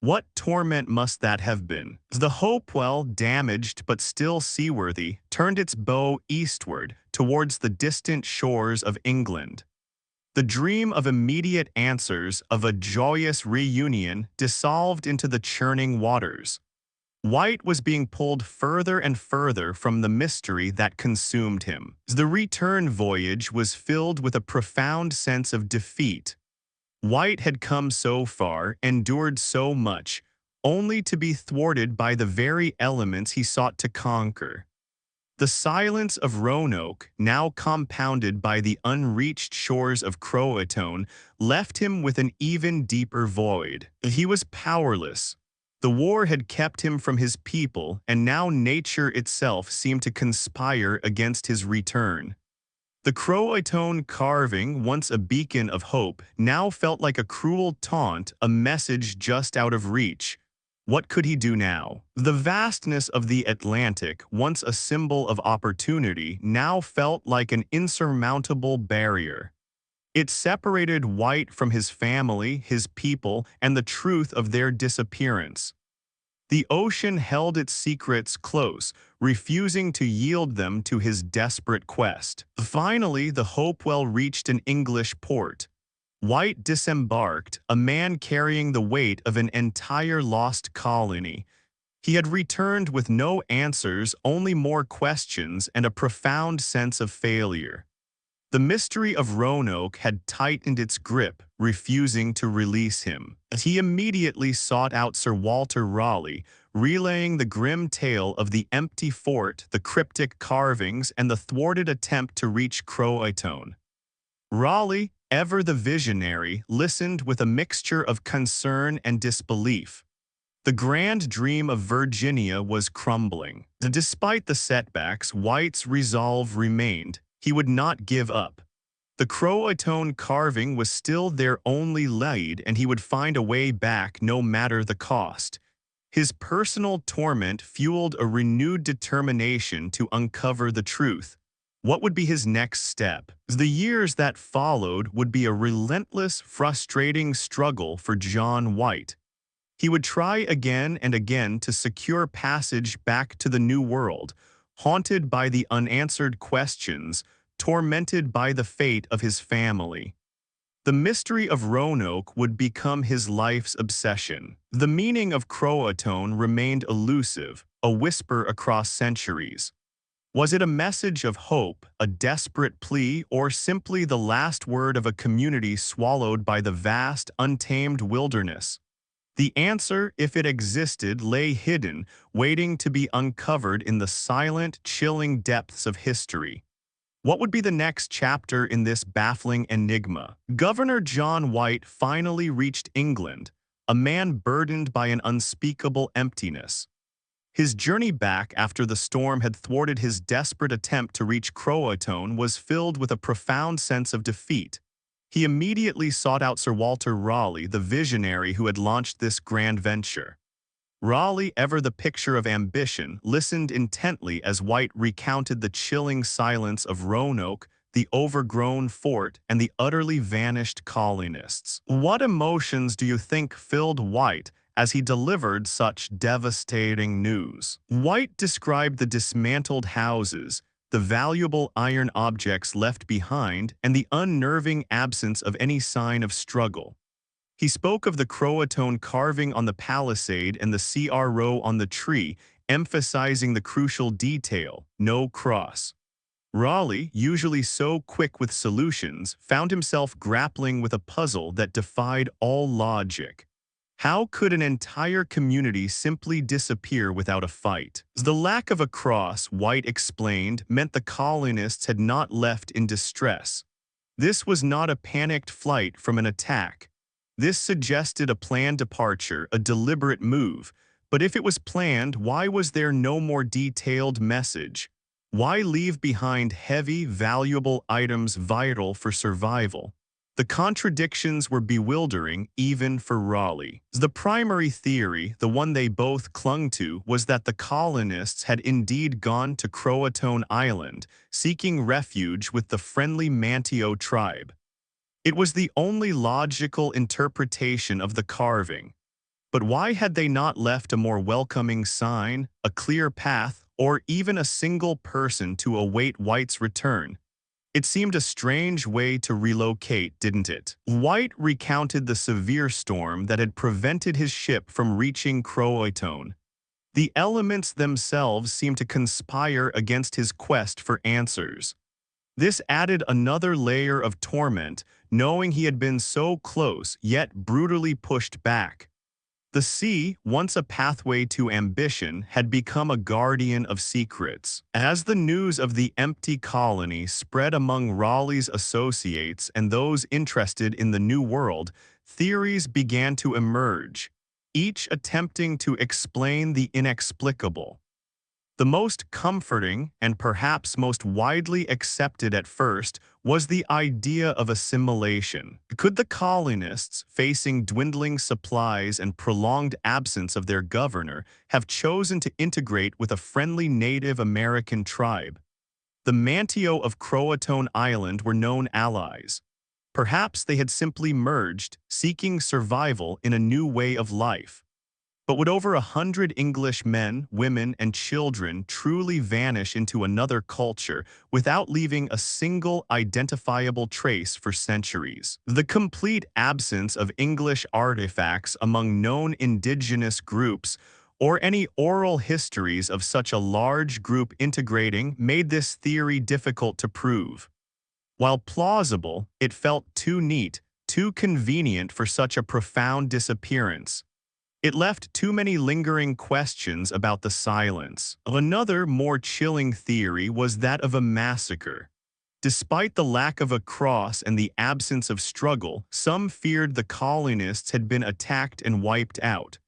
What torment must that have been? The Hopewell, damaged but still seaworthy, turned its bow eastward, towards the distant shores of England. The dream of immediate answers, of a joyous reunion, dissolved into the churning waters. White was being pulled further and further from the mystery that consumed him. The return voyage was filled with a profound sense of defeat. White had come so far, endured so much, only to be thwarted by the very elements he sought to conquer. The silence of Roanoke, now compounded by the unreached shores of Croatoan, left him with an even deeper void. He was powerless. The war had kept him from his people, and now nature itself seemed to conspire against his return. The Croatoan carving, once a beacon of hope, now felt like a cruel taunt, a message just out of reach. What could he do now? The vastness of the Atlantic, once a symbol of opportunity, now felt like an insurmountable barrier. It separated White from his family, his people, and the truth of their disappearance. The ocean held its secrets close, refusing to yield them to his desperate quest. Finally, the Hopewell reached an English port. White disembarked, a man carrying the weight of an entire lost colony. He had returned with no answers, only more questions and a profound sense of failure. The mystery of Roanoke had tightened its grip, refusing to release him. He immediately sought out Sir Walter Raleigh, relaying the grim tale of the empty fort, the cryptic carvings, and the thwarted attempt to reach Croatoan. Raleigh, ever the visionary, listened with a mixture of concern and disbelief. The grand dream of Virginia was crumbling. Despite the setbacks, White's resolve remained. He would not give up. The Croatoan carving was still their only lead, and he would find a way back no matter the cost. His personal torment fueled a renewed determination to uncover the truth. What would be his next step? The years that followed would be a relentless, frustrating struggle for John White. He would try again and again to secure passage back to the New World, haunted by the unanswered questions, tormented by the fate of his family. The mystery of Roanoke would become his life's obsession. The meaning of Croatoan remained elusive, a whisper across centuries. Was it a message of hope, a desperate plea, or simply the last word of a community swallowed by the vast, untamed wilderness? The answer, if it existed, lay hidden, waiting to be uncovered in the silent, chilling depths of history. What would be the next chapter in this baffling enigma? Governor John White finally reached England, a man burdened by an unspeakable emptiness. His journey back after the storm had thwarted his desperate attempt to reach Croatoan was filled with a profound sense of defeat. He immediately sought out Sir Walter Raleigh, the visionary who had launched this grand venture. Raleigh, ever the picture of ambition, listened intently as White recounted the chilling silence of Roanoke, the overgrown fort, and the utterly vanished colonists. What emotions do you think filled White as he delivered such devastating news? White described the dismantled houses, the valuable iron objects left behind, and the unnerving absence of any sign of struggle. He spoke of the Croatoan carving on the palisade and the CRO on the tree, emphasizing the crucial detail: no cross. Raleigh, usually so quick with solutions, found himself grappling with a puzzle that defied all logic. How could an entire community simply disappear without a fight? The lack of a cross, White explained, meant the colonists had not left in distress. This was not a panicked flight from an attack. This suggested a planned departure, a deliberate move. But if it was planned, why was there no more detailed message? Why leave behind heavy, valuable items vital for survival? The contradictions were bewildering, even for Raleigh. The primary theory, the one they both clung to, was that the colonists had indeed gone to Croatoan Island, seeking refuge with the friendly Manteo tribe. It was the only logical interpretation of the carving. But why had they not left a more welcoming sign, a clear path, or even a single person to await White's return? It seemed a strange way to relocate, didn't it? White recounted the severe storm that had prevented his ship from reaching Croatoan. The elements themselves seemed to conspire against his quest for answers. This added another layer of torment, knowing he had been so close, yet brutally pushed back. The sea, once a pathway to ambition, had become a guardian of secrets. As the news of the empty colony spread among Raleigh's associates and those interested in the New World, theories began to emerge. each attempting to explain the inexplicable. The most comforting and perhaps most widely accepted at first was the idea of assimilation. Could the colonists, facing dwindling supplies and prolonged absence of their governor, have chosen to integrate with a friendly Native American tribe? The Manteo of Croatoan Island were known allies. Perhaps they had simply merged, seeking survival in a new way of life. But would over 100 English men, women, and children truly vanish into another culture without leaving a single identifiable trace for centuries? The complete absence of English artifacts among known indigenous groups or any oral histories of such a large group integrating made this theory difficult to prove. While plausible, it felt too neat, too convenient for such a profound disappearance. It left too many lingering questions about the silence. Another, more chilling theory was that of a massacre. Despite the lack of a cross and the absence of struggle, some feared the colonists had been attacked and wiped out.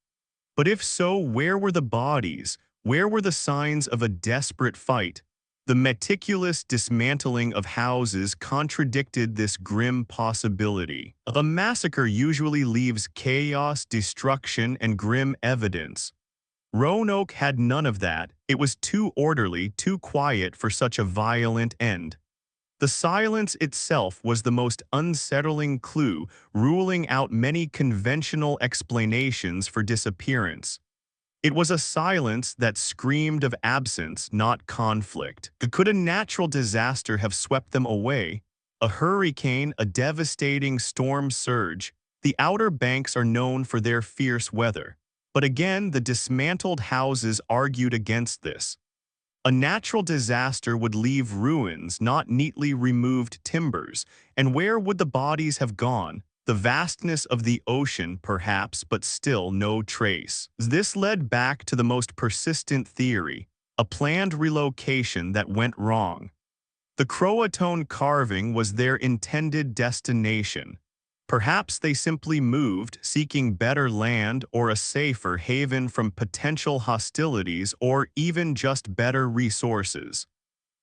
But if so, where were the bodies? Where were the signs of a desperate fight? The meticulous dismantling of houses contradicted this grim possibility. A massacre usually leaves chaos, destruction, and grim evidence. Roanoke had none of that. It was too orderly, too quiet for such a violent end. The silence itself was the most unsettling clue, ruling out many conventional explanations for disappearance. It was a silence that screamed of absence, not conflict. Could a natural disaster have swept them away? A hurricane, a devastating storm surge. The Outer Banks are known for their fierce weather. But again, the dismantled houses argued against this. A natural disaster would leave ruins, not neatly removed timbers. And where would the bodies have gone? The vastness of the ocean, perhaps, but still no trace. This led back to the most persistent theory, a planned relocation that went wrong. The Croatoan carving was their intended destination. Perhaps they simply moved, seeking better land or a safer haven from potential hostilities or even just better resources.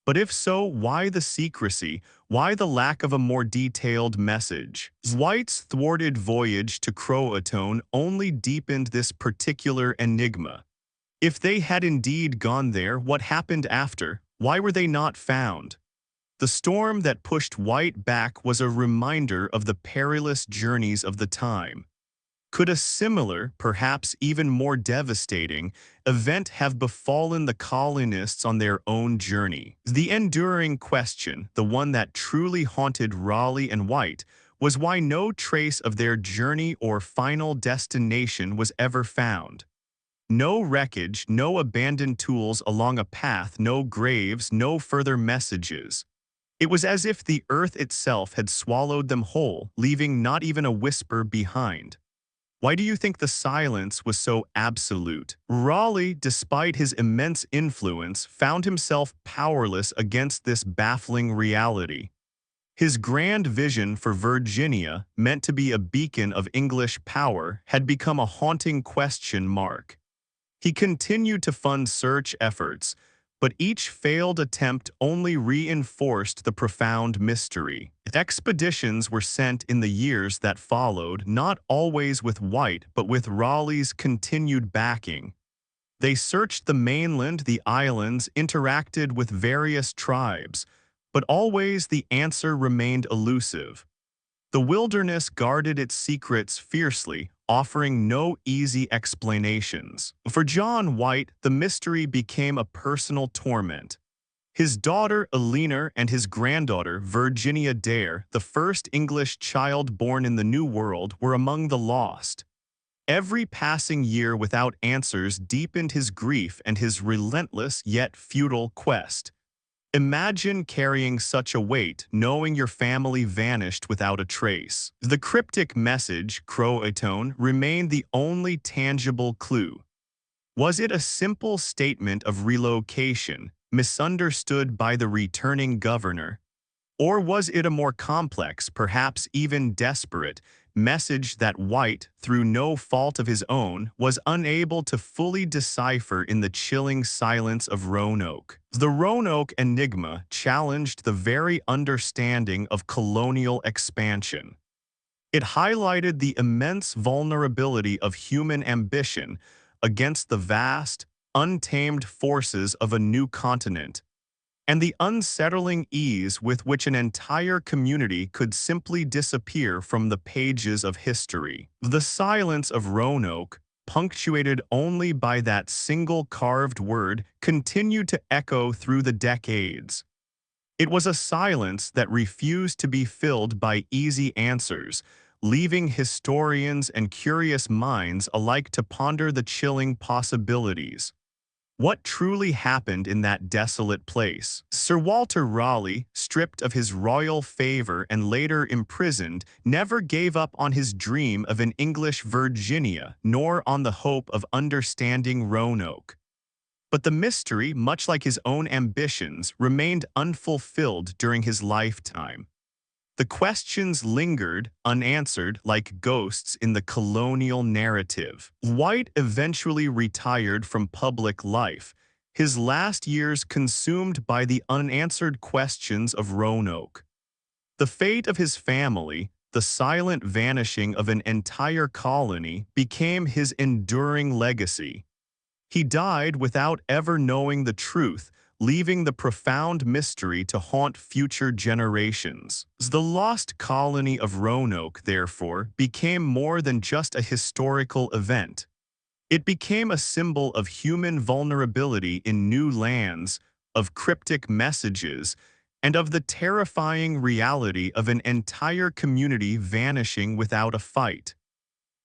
But if so, why the secrecy? Why the lack of a more detailed message? White's thwarted voyage to Croatoan only deepened this particular enigma. If they had indeed gone there, what happened after? Why were they not found? The storm that pushed White back was a reminder of the perilous journeys of the time. Could a similar, perhaps even more devastating, event have befallen the colonists on their own journey? The enduring question, the one that truly haunted Raleigh and White, was why no trace of their journey or final destination was ever found. No wreckage, no abandoned tools along a path, no graves, no further messages. It was as if the earth itself had swallowed them whole, leaving not even a whisper behind. Why do you think the silence was so absolute? Raleigh, despite his immense influence, found himself powerless against this baffling reality. His grand vision for Virginia, meant to be a beacon of English power, had become a haunting question mark. He continued to fund search efforts, but each failed attempt only reinforced the profound mystery. Expeditions were sent in the years that followed, not always with White, but with Raleigh's continued backing. They searched the mainland, the islands, interacted with various tribes, but always the answer remained elusive. The wilderness guarded its secrets fiercely, offering no easy explanations. For John White, the mystery became a personal torment. His daughter, Eleanor, and his granddaughter, Virginia Dare, the first English child born in the New World, were among the lost. Every passing year without answers deepened his grief and his relentless yet futile quest. Imagine carrying such a weight, knowing your family vanished without a trace. The cryptic message, Croatoan, remained the only tangible clue. Was it a simple statement of relocation, misunderstood by the returning governor? Or was it a more complex, perhaps even desperate, message that White, through no fault of his own, was unable to fully decipher in the chilling silence of Roanoke? The Roanoke enigma challenged the very understanding of colonial expansion. It highlighted the immense vulnerability of human ambition against the vast, untamed forces of a new continent, and the unsettling ease with which an entire community could simply disappear from the pages of history. The silence of Roanoke, punctuated only by that single carved word, continued to echo through the decades. It was a silence that refused to be filled by easy answers, leaving historians and curious minds alike to ponder the chilling possibilities. What truly happened in that desolate place? Sir Walter Raleigh, stripped of his royal favor and later imprisoned, never gave up on his dream of an English Virginia, nor on the hope of understanding Roanoke. But the mystery, much like his own ambitions, remained unfulfilled during his lifetime. The questions lingered, unanswered, like ghosts in the colonial narrative. White eventually retired from public life, his last years consumed by the unanswered questions of Roanoke. The fate of his family, the silent vanishing of an entire colony, became his enduring legacy. He died without ever knowing the truth, leaving the profound mystery to haunt future generations. The lost colony of Roanoke, therefore, became more than just a historical event. It became a symbol of human vulnerability in new lands, of cryptic messages, and of the terrifying reality of an entire community vanishing without a fight.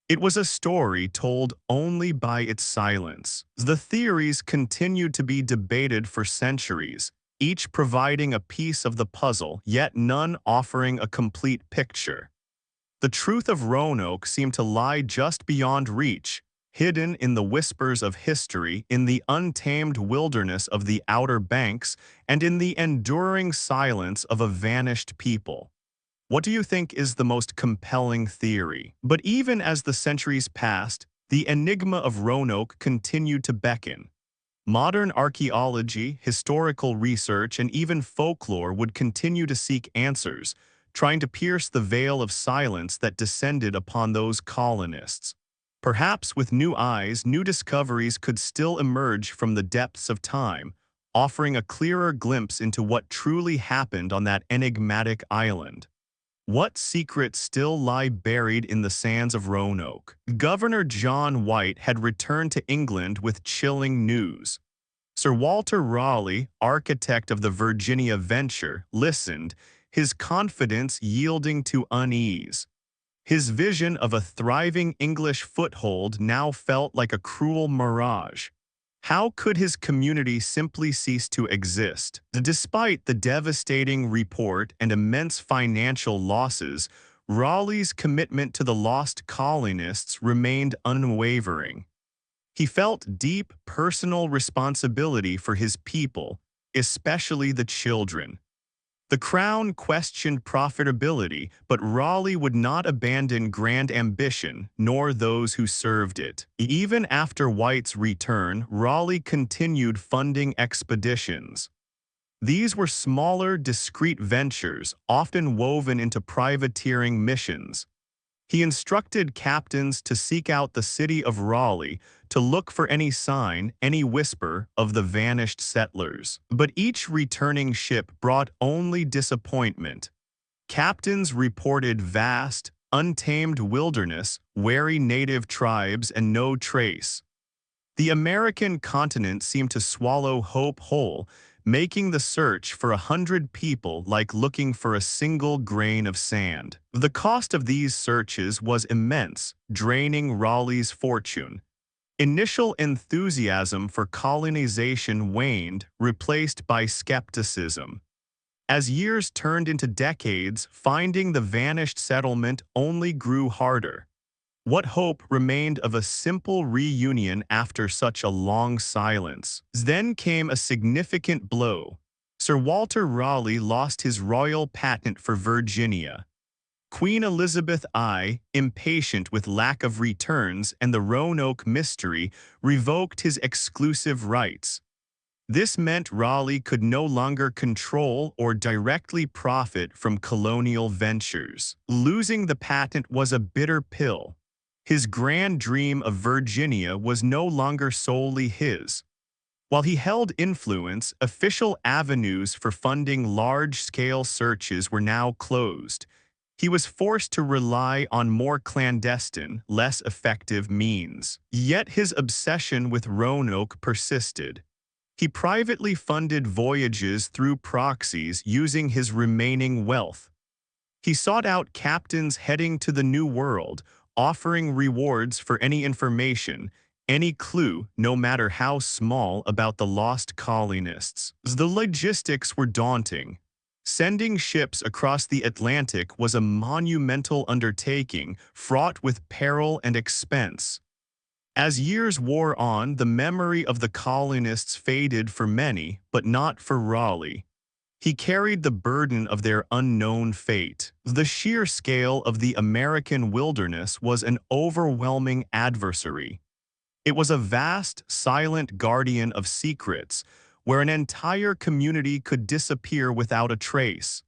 It was a story told only by its silence. The theories continued to be debated for centuries, each providing a piece of the puzzle, yet none offering a complete picture. The truth of Roanoke seemed to lie just beyond reach, hidden in the whispers of history, in the untamed wilderness of the Outer Banks, and in the enduring silence of a vanished people. What do you think is the most compelling theory? But even as the centuries passed, the enigma of Roanoke continued to beckon. Modern archaeology, historical research, and even folklore would continue to seek answers, trying to pierce the veil of silence that descended upon those colonists. Perhaps with new eyes, new discoveries could still emerge from the depths of time, offering a clearer glimpse into what truly happened on that enigmatic island. What secrets still lie buried in the sands of Roanoke? Governor John White had returned to England with chilling news. Sir Walter Raleigh, architect of the Virginia venture, listened, his confidence yielding to unease. His vision of a thriving English foothold now felt like a cruel mirage. How could his community simply cease to exist? Despite the devastating report and immense financial losses, Raleigh's commitment to the lost colonists remained unwavering. He felt deep personal responsibility for his people, especially the children. The crown questioned profitability, but Raleigh would not abandon grand ambition, nor those who served it. Even after White's return, Raleigh continued funding expeditions. These were smaller, discreet ventures, often woven into privateering missions. He instructed captains to seek out the city of Raleigh, to look for any sign, any whisper of the vanished settlers. But each returning ship brought only disappointment. Captains reported vast, untamed wilderness, wary native tribes, and no trace. The American continent seemed to swallow hope whole, making the search for 100 people like looking for a single grain of sand. The cost of these searches was immense, draining Raleigh's fortune. Initial enthusiasm for colonization waned, replaced by skepticism. As years turned into decades, finding the vanished settlement only grew harder. What hope remained of a simple reunion after such a long silence? Then came a significant blow. Sir Walter Raleigh lost his royal patent for Virginia. Queen Elizabeth I, impatient with lack of returns and the Roanoke mystery, revoked his exclusive rights. This meant Raleigh could no longer control or directly profit from colonial ventures. Losing the patent was a bitter pill. His grand dream of Virginia was no longer solely his. While he held influence, official avenues for funding large-scale searches were now closed. He was forced to rely on more clandestine, less effective means. Yet his obsession with Roanoke persisted. He privately funded voyages through proxies using his remaining wealth. He sought out captains heading to the New World, offering rewards for any information, any clue, no matter how small, about the lost colonists. The logistics were daunting. Sending ships across the Atlantic was a monumental undertaking, fraught with peril and expense. As years wore on, the memory of the colonists faded for many, but not for Raleigh. He carried the burden of their unknown fate. The sheer scale of the American wilderness was an overwhelming adversary. It was a vast, silent guardian of secrets, where an entire community could disappear without a trace.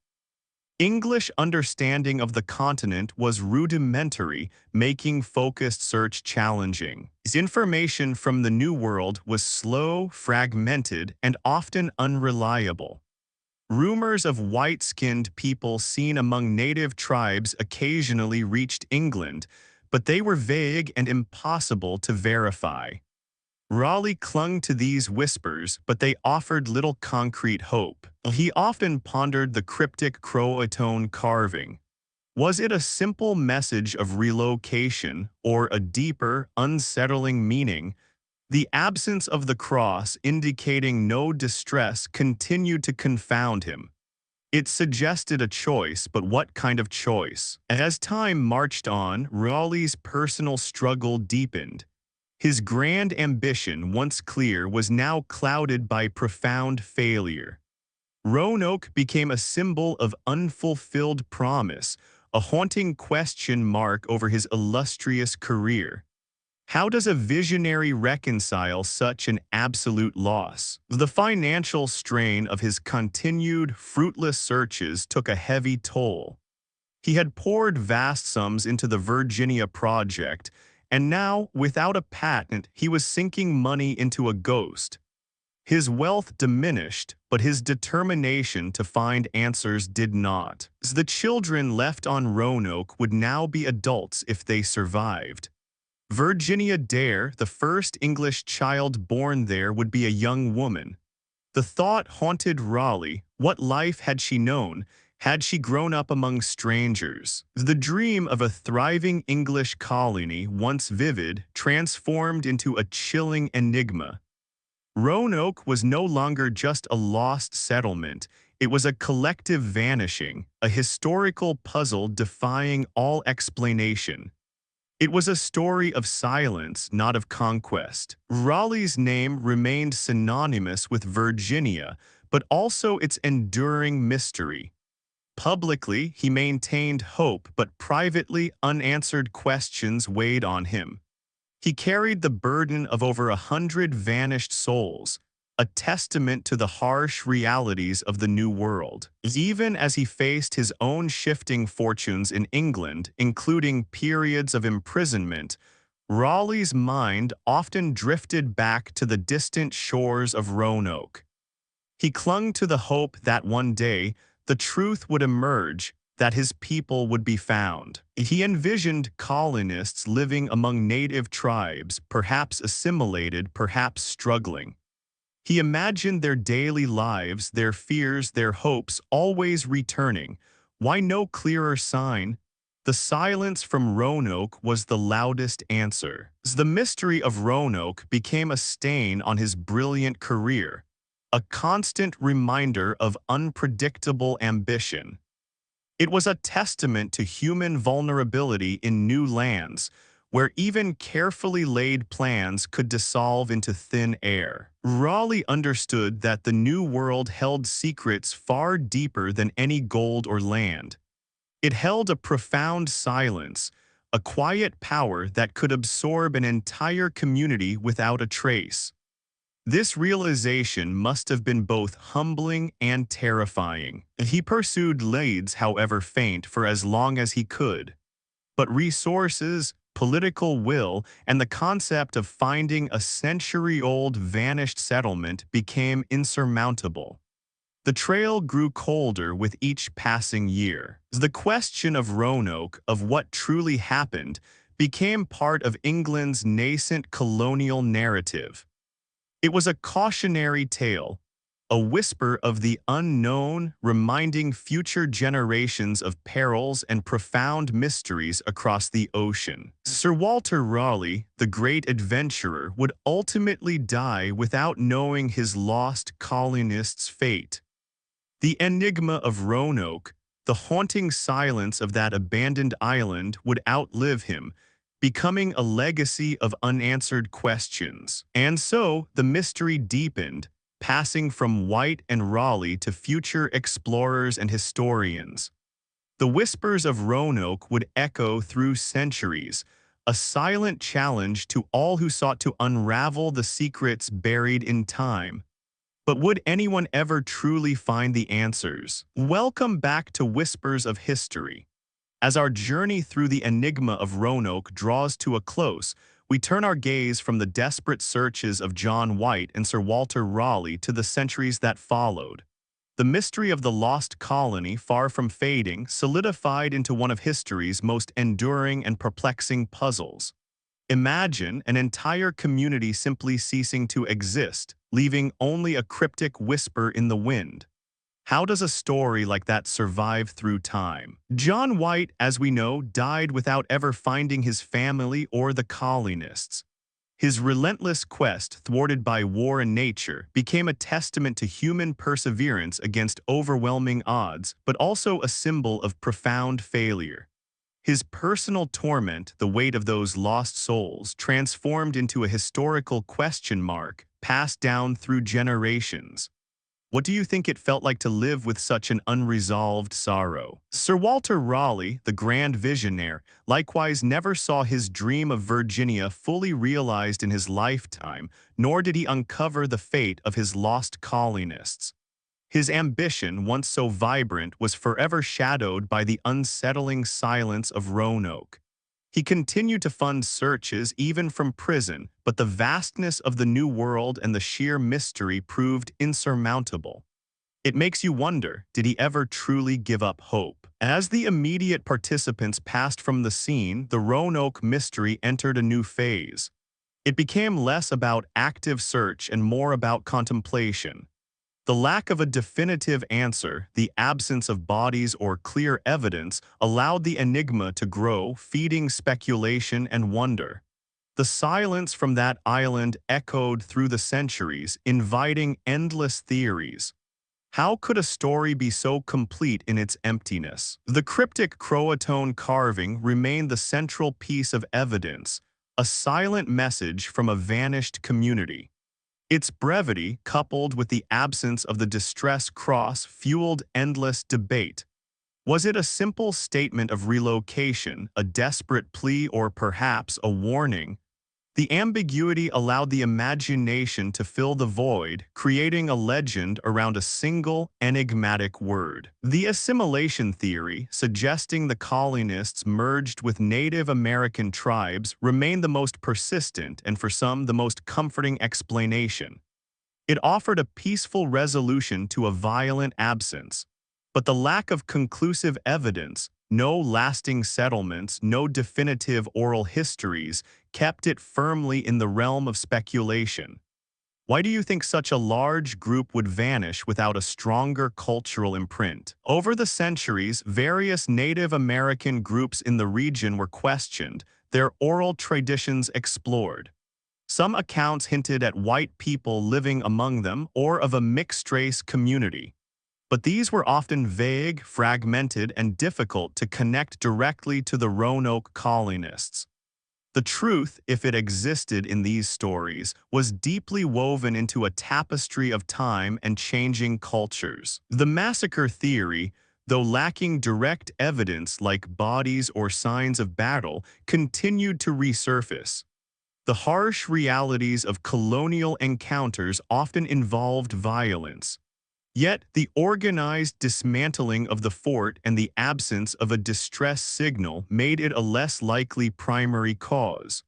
English understanding of the continent was rudimentary, making focused search challenging. His information from the New World was slow, fragmented, and often unreliable. Rumors of white-skinned people seen among native tribes occasionally reached England, but they were vague and impossible to verify. Raleigh clung to these whispers, but they offered little concrete hope. He often pondered the cryptic Croatoan carving. Was it a simple message of relocation or a deeper, unsettling meaning? The absence of the cross, indicating no distress, continued to confound him. It suggested a choice, but what kind of choice? As time marched on, Raleigh's personal struggle deepened. His grand ambition, once clear, was now clouded by profound failure. Roanoke became a symbol of unfulfilled promise, a haunting question mark over his illustrious career. How does a visionary reconcile such an absolute loss? The financial strain of his continued, fruitless searches took a heavy toll. He had poured vast sums into the Virginia project, and now, without a patent, he was sinking money into a ghost. His wealth diminished, but his determination to find answers did not. The children left on Roanoke would now be adults if they survived. Virginia Dare, the first English child born there, would be a young woman. The thought haunted Raleigh. What life had she known? Had she grown up among strangers? The dream of a thriving English colony, once vivid, transformed into a chilling enigma. Roanoke was no longer just a lost settlement. It was a collective vanishing, a historical puzzle defying all explanation. It was a story of silence, not of conquest. Raleigh's name remained synonymous with Virginia, but also its enduring mystery. Publicly, he maintained hope, but privately, unanswered questions weighed on him. He carried the burden of over 100 vanished souls, a testament to the harsh realities of the New World. Even as he faced his own shifting fortunes in England, including periods of imprisonment, Raleigh's mind often drifted back to the distant shores of Roanoke. He clung to the hope that one day the truth would emerge, that his people would be found. He envisioned colonists living among native tribes, perhaps assimilated, perhaps struggling. He imagined their daily lives, their fears, their hopes, always returning. Why no clearer sign? The silence from Roanoke was the loudest answer. The mystery of Roanoke became a stain on his brilliant career, a constant reminder of unpredictable ambition. It was a testament to human vulnerability in new lands, where even carefully laid plans could dissolve into thin air. Raleigh understood that the New World held secrets far deeper than any gold or land. It held a profound silence, a quiet power that could absorb an entire community without a trace. This realization must have been both humbling and terrifying. He pursued leads, however faint, for as long as he could. But resources, political will, and the concept of finding a century-old vanished settlement became insurmountable. The trail grew colder with each passing year. The question of Roanoke, of what truly happened, became part of England's nascent colonial narrative. It was a cautionary tale, a whisper of the unknown, reminding future generations of perils and profound mysteries across the ocean. Sir Walter Raleigh, the great adventurer, would ultimately die without knowing his lost colonists' fate. The enigma of Roanoke, the haunting silence of that abandoned island, would outlive him, becoming a legacy of unanswered questions. And so, the mystery deepened, passing from White and Raleigh to future explorers and historians. The whispers of Roanoke would echo through centuries, a silent challenge to all who sought to unravel the secrets buried in time. But would anyone ever truly find the answers? Welcome back to Whispers of History. As our journey through the enigma of Roanoke draws to a close, we turn our gaze from the desperate searches of John White and Sir Walter Raleigh to the centuries that followed. The mystery of the lost colony, far from fading, solidified into one of history's most enduring and perplexing puzzles. Imagine an entire community simply ceasing to exist, leaving only a cryptic whisper in the wind. How does a story like that survive through time? John White, as we know, died without ever finding his family or the colonists. His relentless quest, thwarted by war and nature, became a testament to human perseverance against overwhelming odds, but also a symbol of profound failure. His personal torment, the weight of those lost souls, transformed into a historical question mark, passed down through generations. What do you think it felt like to live with such an unresolved sorrow? Sir Walter Raleigh, the grand visionary, likewise never saw his dream of Virginia fully realized in his lifetime, nor did he uncover the fate of his lost colonists. His ambition, once so vibrant, was forever shadowed by the unsettling silence of Roanoke. He continued to fund searches even from prison, but the vastness of the New World and the sheer mystery proved insurmountable. It makes you wonder, did he ever truly give up hope? As the immediate participants passed from the scene, the Roanoke mystery entered a new phase. It became less about active search and more about contemplation. The lack of a definitive answer, the absence of bodies or clear evidence, allowed the enigma to grow, feeding speculation and wonder. The silence from that island echoed through the centuries, inviting endless theories. How could a story be so complete in its emptiness? The cryptic Croatoan carving remained the central piece of evidence, a silent message from a vanished community. Its brevity, coupled with the absence of the distress cross, fueled endless debate. Was it a simple statement of relocation, a desperate plea, or perhaps a warning? The ambiguity allowed the imagination to fill the void, creating a legend around a single, enigmatic word. The assimilation theory, suggesting the colonists merged with Native American tribes, remained the most persistent and for some the most comforting explanation. It offered a peaceful resolution to a violent absence. But the lack of conclusive evidence, no lasting settlements, no definitive oral histories, kept it firmly in the realm of speculation. Why do you think such a large group would vanish without a stronger cultural imprint? Over the centuries, various Native American groups in the region were questioned, their oral traditions explored. Some accounts hinted at white people living among them or of a mixed-race community. But these were often vague, fragmented, and difficult to connect directly to the Roanoke colonists. The truth, if it existed in these stories, was deeply woven into a tapestry of time and changing cultures. The massacre theory, though lacking direct evidence like bodies or signs of battle, continued to resurface. The harsh realities of colonial encounters often involved violence. Yet, the organized dismantling of the fort and the absence of a distress signal made it a less likely primary cause.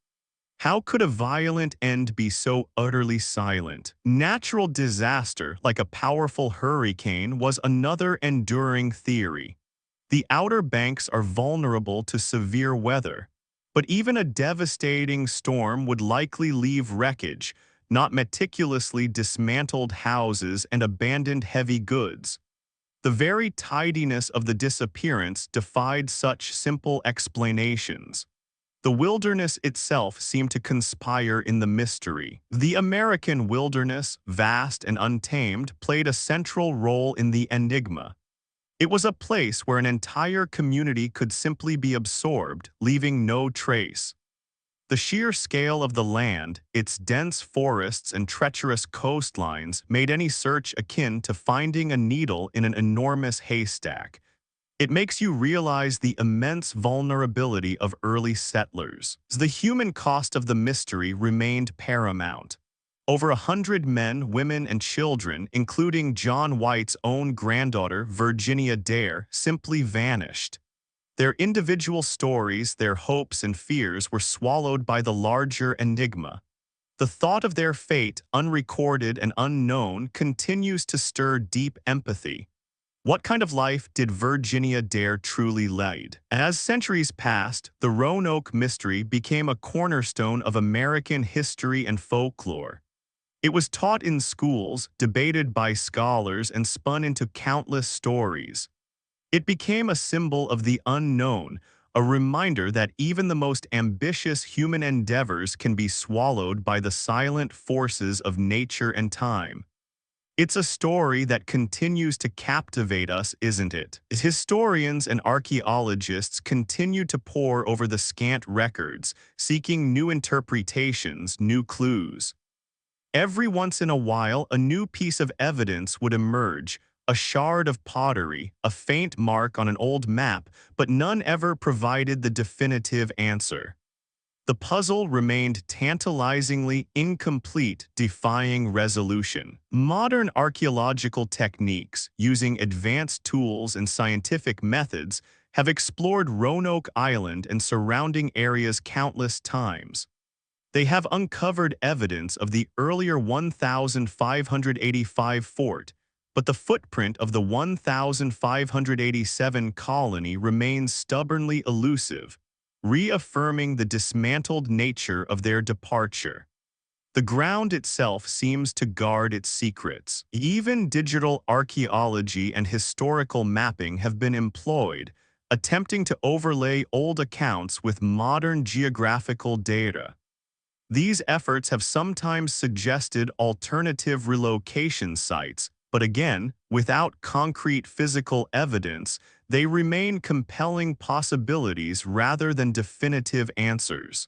How could a violent end be so utterly silent? Natural disaster, like a powerful hurricane, was another enduring theory. The Outer Banks are vulnerable to severe weather, but even a devastating storm would likely leave wreckage, not meticulously dismantled houses and abandoned heavy goods. The very tidiness of the disappearance defied such simple explanations. The wilderness itself seemed to conspire in the mystery. The American wilderness, vast and untamed, played a central role in the enigma. It was a place where an entire community could simply be absorbed, leaving no trace. The sheer scale of the land, its dense forests and treacherous coastlines, made any search akin to finding a needle in an enormous haystack. It makes you realize the immense vulnerability of early settlers. The human cost of the mystery remained paramount. Over 100 men, women, and children, including John White's own granddaughter, Virginia Dare, simply vanished. Their individual stories, their hopes and fears were swallowed by the larger enigma. The thought of their fate, unrecorded and unknown, continues to stir deep empathy. What kind of life did Virginia Dare truly lead? As centuries passed, the Roanoke mystery became a cornerstone of American history and folklore. It was taught in schools, debated by scholars, and spun into countless stories. It became a symbol of the unknown, a reminder that even the most ambitious human endeavors can be swallowed by the silent forces of nature and time. It's a story that continues to captivate us, isn't it? Historians and archaeologists continue to pore over the scant records, seeking new interpretations, new clues. Every once in a while, a new piece of evidence would emerge, a shard of pottery, a faint mark on an old map, but none ever provided the definitive answer. The puzzle remained tantalizingly incomplete, defying resolution. Modern archaeological techniques, using advanced tools and scientific methods, have explored Roanoke Island and surrounding areas countless times. They have uncovered evidence of the earlier 1585 fort, but the footprint of the 1587 colony remains stubbornly elusive, reaffirming the dismantled nature of their departure. The ground itself seems to guard its secrets. Even digital archaeology and historical mapping have been employed, attempting to overlay old accounts with modern geographical data. These efforts have sometimes suggested alternative relocation sites, but again, without concrete physical evidence, they remain compelling possibilities rather than definitive answers.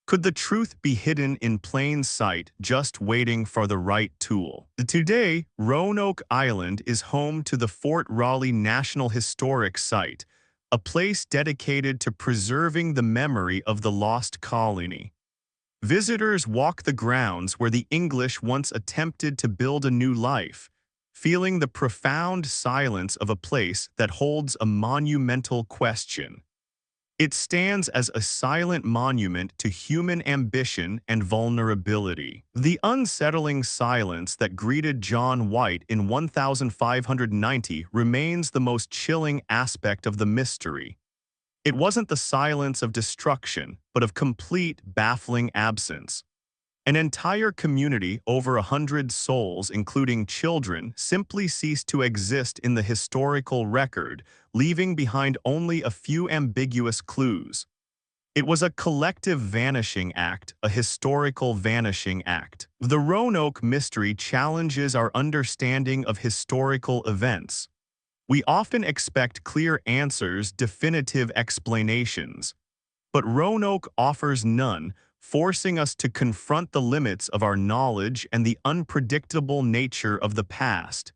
Could the truth be hidden in plain sight, just waiting for the right tool? Today, Roanoke Island is home to the Fort Raleigh National Historic Site, a place dedicated to preserving the memory of the lost colony. Visitors walk the grounds where the English once attempted to build a new life, feeling the profound silence of a place that holds a monumental question. It stands as a silent monument to human ambition and vulnerability. The unsettling silence that greeted John White in 1590 remains the most chilling aspect of the mystery. It wasn't the silence of destruction, but of complete, baffling absence. An entire community, over 100 souls, including children, simply ceased to exist in the historical record, leaving behind only a few ambiguous clues. It was a collective vanishing act, a historical vanishing act. The Roanoke mystery challenges our understanding of historical events. We often expect clear answers, definitive explanations. But Roanoke offers none, forcing us to confront the limits of our knowledge and the unpredictable nature of the past.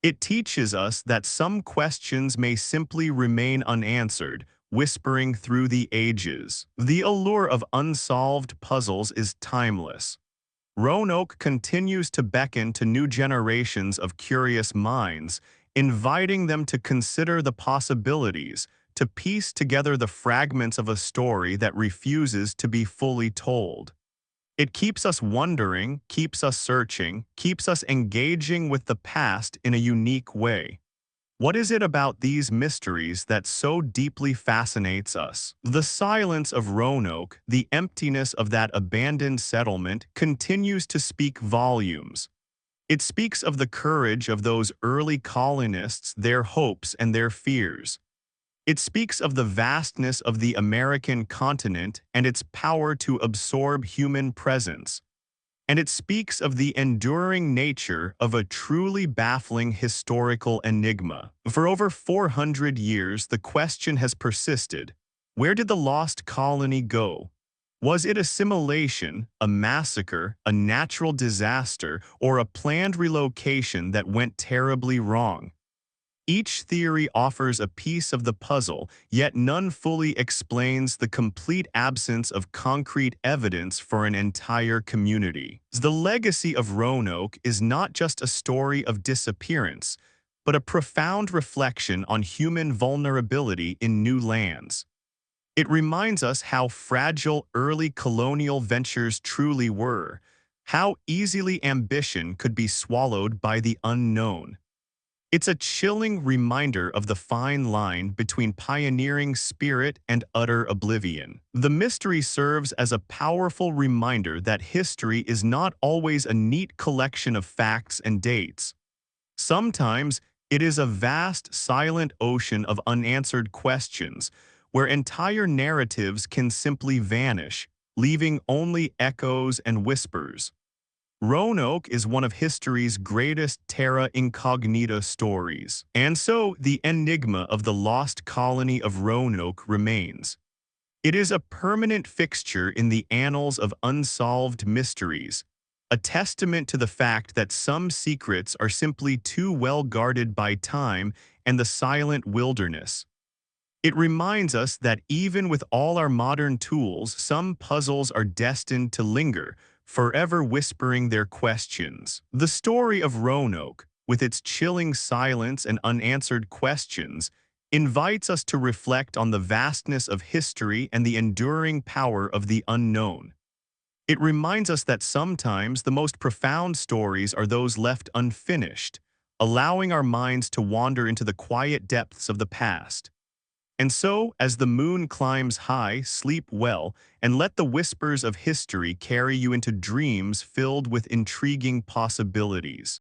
It teaches us that some questions may simply remain unanswered, whispering through the ages. The allure of unsolved puzzles is timeless. Roanoke continues to beckon to new generations of curious minds, inviting them to consider the possibilities, to piece together the fragments of a story that refuses to be fully told. It keeps us wondering, keeps us searching, keeps us engaging with the past in a unique way. What is it about these mysteries that so deeply fascinates us? The silence of Roanoke, the emptiness of that abandoned settlement, continues to speak volumes. It speaks of the courage of those early colonists, their hopes and their fears. It speaks of the vastness of the American continent and its power to absorb human presence. And it speaks of the enduring nature of a truly baffling historical enigma. For over 400 years, the question has persisted: where did the lost colony go? Was it assimilation, a massacre, a natural disaster, or a planned relocation that went terribly wrong? Each theory offers a piece of the puzzle, yet none fully explains the complete absence of concrete evidence for an entire community. The legacy of Roanoke is not just a story of disappearance, but a profound reflection on human vulnerability in new lands. It reminds us how fragile early colonial ventures truly were, how easily ambition could be swallowed by the unknown. It's a chilling reminder of the fine line between pioneering spirit and utter oblivion. The mystery serves as a powerful reminder that history is not always a neat collection of facts and dates. Sometimes it is a vast, silent ocean of unanswered questions, where entire narratives can simply vanish, leaving only echoes and whispers. Roanoke is one of history's greatest terra incognita stories, and so the enigma of the lost colony of Roanoke remains. It is a permanent fixture in the annals of unsolved mysteries, a testament to the fact that some secrets are simply too well guarded by time and the silent wilderness. It reminds us that even with all our modern tools, some puzzles are destined to linger, forever whispering their questions. The story of Roanoke, with its chilling silence and unanswered questions, invites us to reflect on the vastness of history and the enduring power of the unknown. It reminds us that sometimes the most profound stories are those left unfinished, allowing our minds to wander into the quiet depths of the past. And so, as the moon climbs high, sleep well, and let the whispers of history carry you into dreams filled with intriguing possibilities.